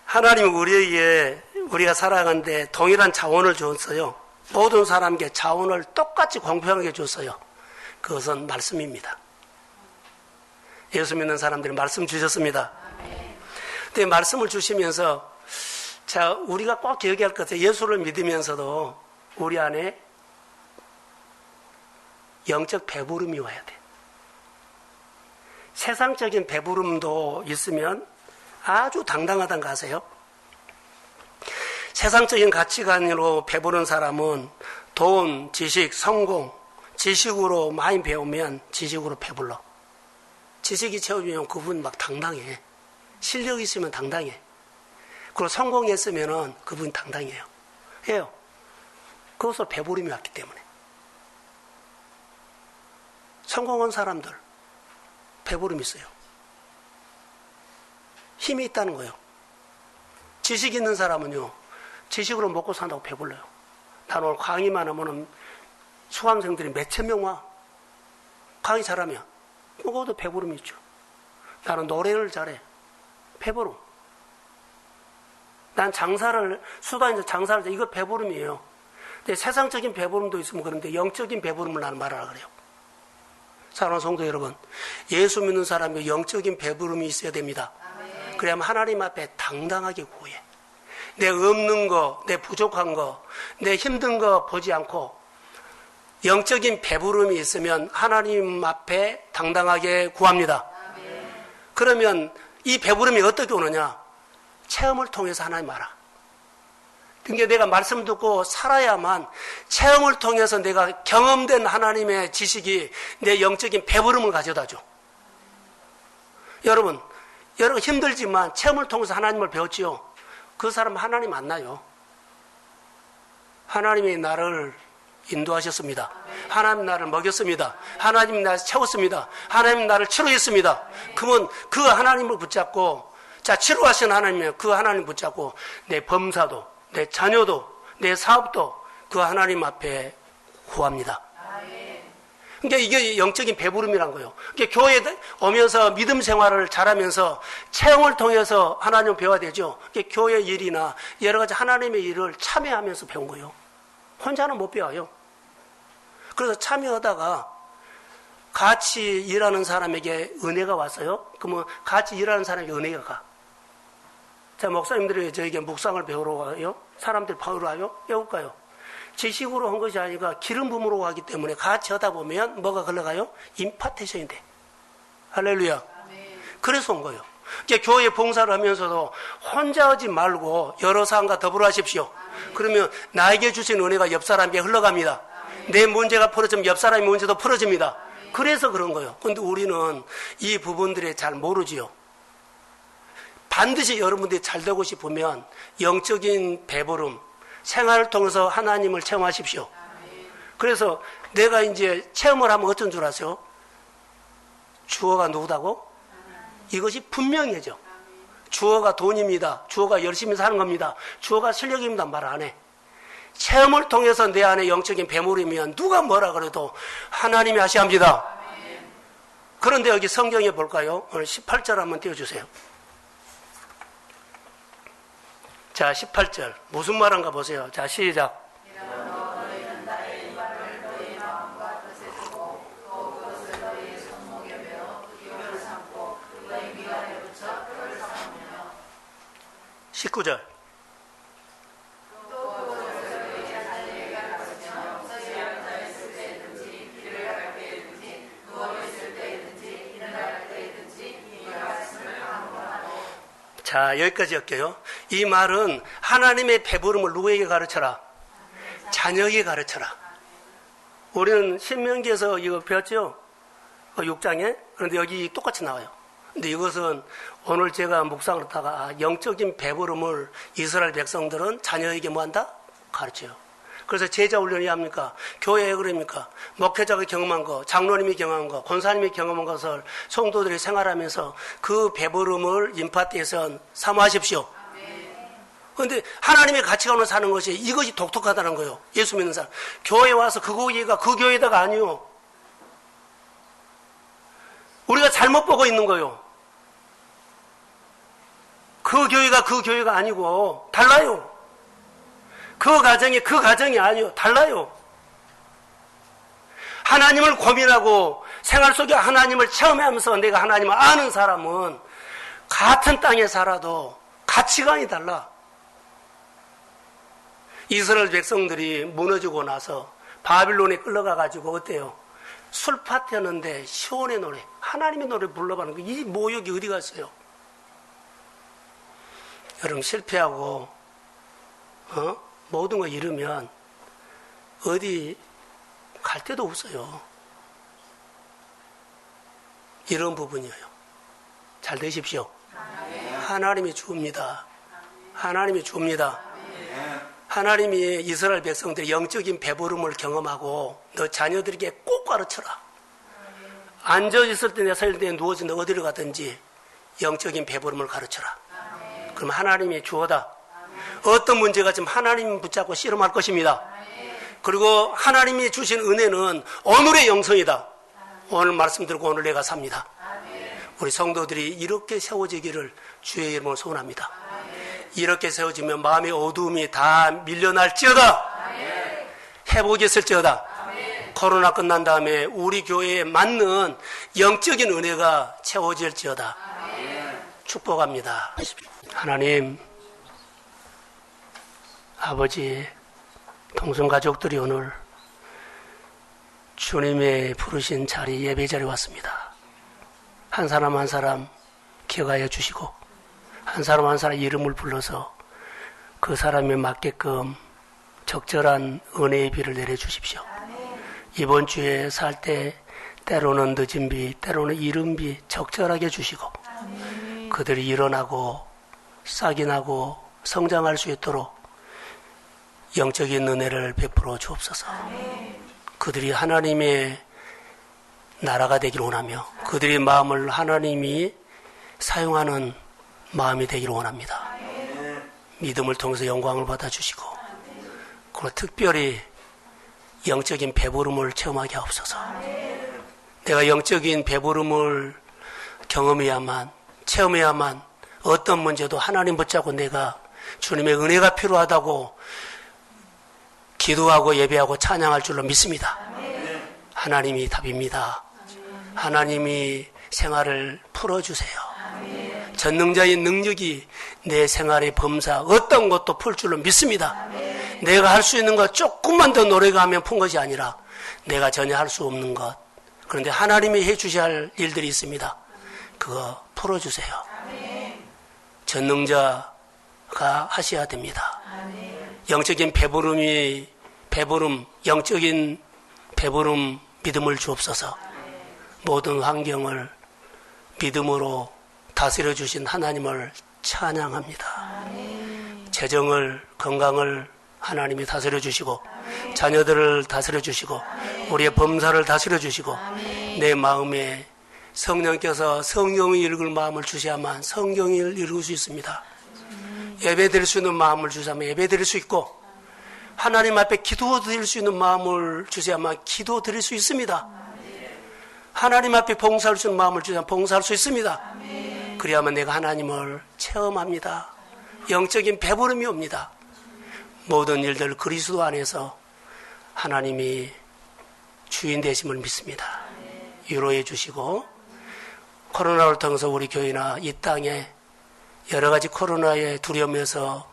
하나님은 우리에게 우리가 살아가는데 동일한 자원을 줬어요. 모든 사람에게 자원을 똑같이 공평하게 줬어요. 그것은 말씀입니다. 예수 믿는 사람들이 말씀 주셨습니다. 근데 말씀을 주시면서 자, 우리가 꼭 기억해야 할 것 같아요. 예수를 믿으면서도 우리 안에 영적 배부름이 와야 돼. 세상적인 배부름도 있으면 아주 당당하다는 거 아세요? 세상적인 가치관으로 배부른 사람은 돈, 지식, 성공, 지식으로 많이 배우면 지식으로 배불러. 지식이 채워지면 그분 막 당당해. 실력이 있으면 당당해. 그리고 성공했으면 그분 당당해요. 해요. 그것으로 배부름이 왔기 때문에. 성공한 사람들 배부름이 있어요. 힘이 있다는 거예요. 지식 있는 사람은요, 지식으로 먹고 산다고 배불러요. 난 오늘 강의만 하면은 수강생들이 몇천 명 와. 강의 잘하면. 그것도 배부름이 있죠. 나는 노래를 잘해. 배부름. 난 수다에서 장사를 해. 이거 배부름이에요. 근데 세상적인 배부름도 있으면 그런데 영적인 배부름을 나는 말하라 그래요. 사랑하는 성도 여러분, 예수 믿는 사람이 영적인 배부름이 있어야 됩니다. 그래야만 하나님 앞에 당당하게 구해. 내 없는 거, 내 부족한 거, 내 힘든 거 보지 않고 영적인 배부름이 있으면 하나님 앞에 당당하게 구합니다. 그러면 이 배부름이 어떻게 오느냐? 체험을 통해서 하나님 알아. 그러니까 내가 말씀 듣고 살아야만 체험을 통해서 내가 경험된 하나님의 지식이 내 영적인 배부름을 가져다 줘. 여러분 힘들지만 체험을 통해서 하나님을 배웠지요. 그 사람 하나님 만나요. 하나님이 나를 인도하셨습니다. 하나님 나를 먹였습니다. 하나님 나를 채웠습니다. 하나님 나를 치료했습니다. 그러면 그 하나님을 붙잡고, 자, 치료하신 하나님이면 그 하나님 붙잡고 내 범사도, 내 자녀도, 내 사업도 그 하나님 앞에 구합니다. 그러니까 이게 영적인 배부름이란 거예요. 그러니까 교회에 오면서 믿음 생활을 잘하면서 체험을 통해서 하나님을 배워야 되죠. 그러니까 교회 일이나 여러 가지 하나님의 일을 참여하면서 배운 거예요. 혼자는 못 배워요. 그래서 참여하다가 같이 일하는 사람에게 은혜가 왔어요. 그러면 같이 일하는 사람에게 은혜가 가. 자, 목사님들이 저에게 묵상을 배우러 와요. 사람들 배우러 와요. 배울까요? 지식으로 한 것이 아니라 기름 부음으로 가기 때문에 같이 하다 보면 뭐가 흘러가요? 임파테이션이 돼. 할렐루야. 그래서 온 거예요. 그러니까 교회 봉사를 하면서도 혼자 하지 말고 여러 사람과 더불어 하십시오. 그러면 나에게 주신 은혜가 옆 사람에게 흘러갑니다. 내 문제가 풀어지면 옆 사람의 문제도 풀어집니다. 그래서 그런 거예요. 그런데 우리는 이 부분들이 잘 모르지요. 반드시 여러분들이 잘 되고 싶으면 영적인 배부름, 생활을 통해서 하나님을 체험하십시오. 그래서 내가 이제 체험을 하면 어떤 줄 아세요? 주어가 누구다고? 이것이 분명해져. 주어가 돈입니다. 주어가 열심히 사는 겁니다. 주어가 실력입니다. 말 안 해. 체험을 통해서 내 안에 영적인 배물이면 누가 뭐라 그래도 하나님이 하셔야 합니다. 그런데 여기 성경에 볼까요? 오늘 18절 한번 띄워주세요. 자, 18절. 무슨 말인가 보세요. 자, 시작. (19절) 자, 여기까지 할게요. 이 말은 하나님의 배부름을 누구에게 가르쳐라? 자녀에게 가르쳐라. 우리는 신명기에서 이거 배웠죠? 6장에. 그런데 여기 똑같이 나와요. 근데 이것은 오늘 제가 묵상을 하다가 영적인 배부름을 이스라엘 백성들은 자녀에게 뭐한다? 가르쳐요. 그래서 제자 훈련이 합니까? 교회에 그럽니까? 목회자가 경험한 거, 장로님이 경험한 거, 권사님이 경험한 것을 성도들이 생활하면서 그 배부름을 임파트에서 사모하십시오. 그런데 하나님의 가치관으로 사는 것이 이것이 독특하다는 거예요. 예수 믿는 사람. 교회에 와서 그 교회가 그 교회다가 아니요. 우리가 잘못 보고 있는 거예요. 그 교회가 그 교회가 아니고 달라요. 그 가정이 아니요. 달라요. 하나님을 고민하고 생활 속에 하나님을 체험하면서 내가 하나님을 아는 사람은 같은 땅에 살아도 가치관이 달라. 이스라엘 백성들이 무너지고 나서 바빌론에 끌려가가지고 어때요? 술 파티하는데 시온의 노래, 하나님의 노래 불러가는 거, 이 모욕이 어디 갔어요? 여러분 실패하고 모든 거 잃으면 어디 갈 데도 없어요. 이런 부분이에요. 잘 되십시오. 하나님이 주옵니다. 하나님이 주옵니다. 하나님이 이스라엘 백성들의 영적인 배부름을 경험하고 너 자녀들에게 꼭 가르쳐라. 앉아있을 때, 내 살 때, 누워서 어디를 가든지 영적인 배부름을 가르쳐라. 그럼 하나님이 주어다. 어떤 문제가 지금 하나님 붙잡고 씨름할 것입니다. 그리고 하나님이 주신 은혜는 오늘의 영성이다. 오늘 말씀 들고 오늘 내가 삽니다. 우리 성도들이 이렇게 세워지기를 주의 이름으로 소원합니다. 이렇게 세워지면 마음의 어두움이 다 밀려날지어다. 회복이 있을지어다. 코로나 끝난 다음에 우리 교회에 맞는 영적인 은혜가 채워질지어다. 축복합니다. 하나님, 아버지, 동성가족들이 오늘 주님의 부르신 자리, 예배 자리에 왔습니다. 한 사람 한 사람 기억하여 주시고 한 사람 한 사람 이름을 불러서 그 사람에 맞게끔 적절한 은혜의 비를 내려주십시오. 이번 주에 살 때 때로는 늦은 비, 때로는 이른 비 적절하게 주시고 그들이 일어나고 싹이 나고 성장할 수 있도록 영적인 은혜를 베풀어 주옵소서. 그들이 하나님의 나라가 되기를 원하며 그들의 마음을 하나님이 사용하는 마음이 되기를 원합니다. 믿음을 통해서 영광을 받아주시고 그리고 특별히 영적인 배부름을 체험하게 하옵소서. 내가 영적인 배부름을 경험해야만, 체험해야만 어떤 문제도 하나님 붙잡고 내가 주님의 은혜가 필요하다고 기도하고 예배하고 찬양할 줄로 믿습니다. 하나님이 답입니다. 하나님이 생활을 풀어주세요. 전능자의 능력이 내 생활의 범사 어떤 것도 풀 줄로 믿습니다. 내가 할 수 있는 것 조금만 더 노래가 하면 푼 것이 아니라 내가 전혀 할 수 없는 것, 그런데 하나님이 해주셔야 할 일들이 있습니다. 그거 풀어주세요. 전능자가 하셔야 됩니다. 영적인 영적인 배부름 믿음을 주옵소서. 모든 환경을 믿음으로 다스려 주신 하나님을 찬양합니다. 재정을, 건강을 하나님이 다스려 주시고 자녀들을 다스려 주시고 우리의 범사를 다스려 주시고 내 마음에 성령께서 성경을 읽을 마음을 주셔야만 성경을 읽을 수 있습니다. 예배 드릴 수 있는 마음을 주셔야만 예배 드릴 수 있고 하나님 앞에 기도 드릴 수 있는 마음을 주셔야만 기도 드릴 수 있습니다. 하나님 앞에 봉사할 수 있는 마음을 주셔야만 봉사할 수 있습니다. 그래야만 내가 하나님을 체험합니다. 영적인 배부름이 옵니다. 모든 일들 그리스도 안에서 하나님이 주인 되심을 믿습니다. 위로해 주시고 코로나를 통해서 우리 교회나 이 땅에 여러 가지 코로나의 두려움에서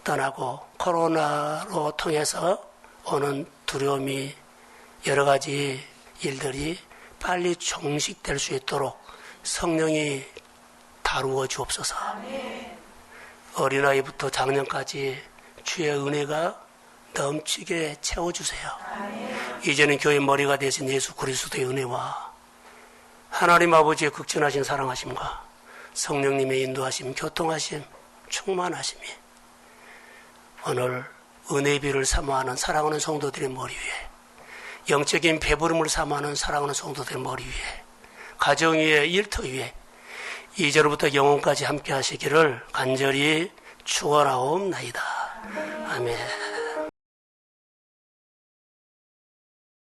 떠나고 코로나로 통해서 오는 두려움이 여러 가지 일들이 빨리 종식될 수 있도록 성령이 다루어 주옵소서. 어린아이부터 장년까지 주의 은혜가 넘치게 채워주세요. 이제는 교회 머리가 되신 예수 그리스도의 은혜와 하나님 아버지의 극진하신 사랑하심과 성령님의 인도하심, 교통하심, 충만하심이 오늘 은혜의 비를 사모하는 사랑하는 성도들의 머리 위에 영적인 배부름을 사모하는 사랑하는 성도들의 머리 위에 가정 위에 일터 위에 이제로부터 영혼까지 함께 하시기를 간절히 축원하옵나이다. 아멘.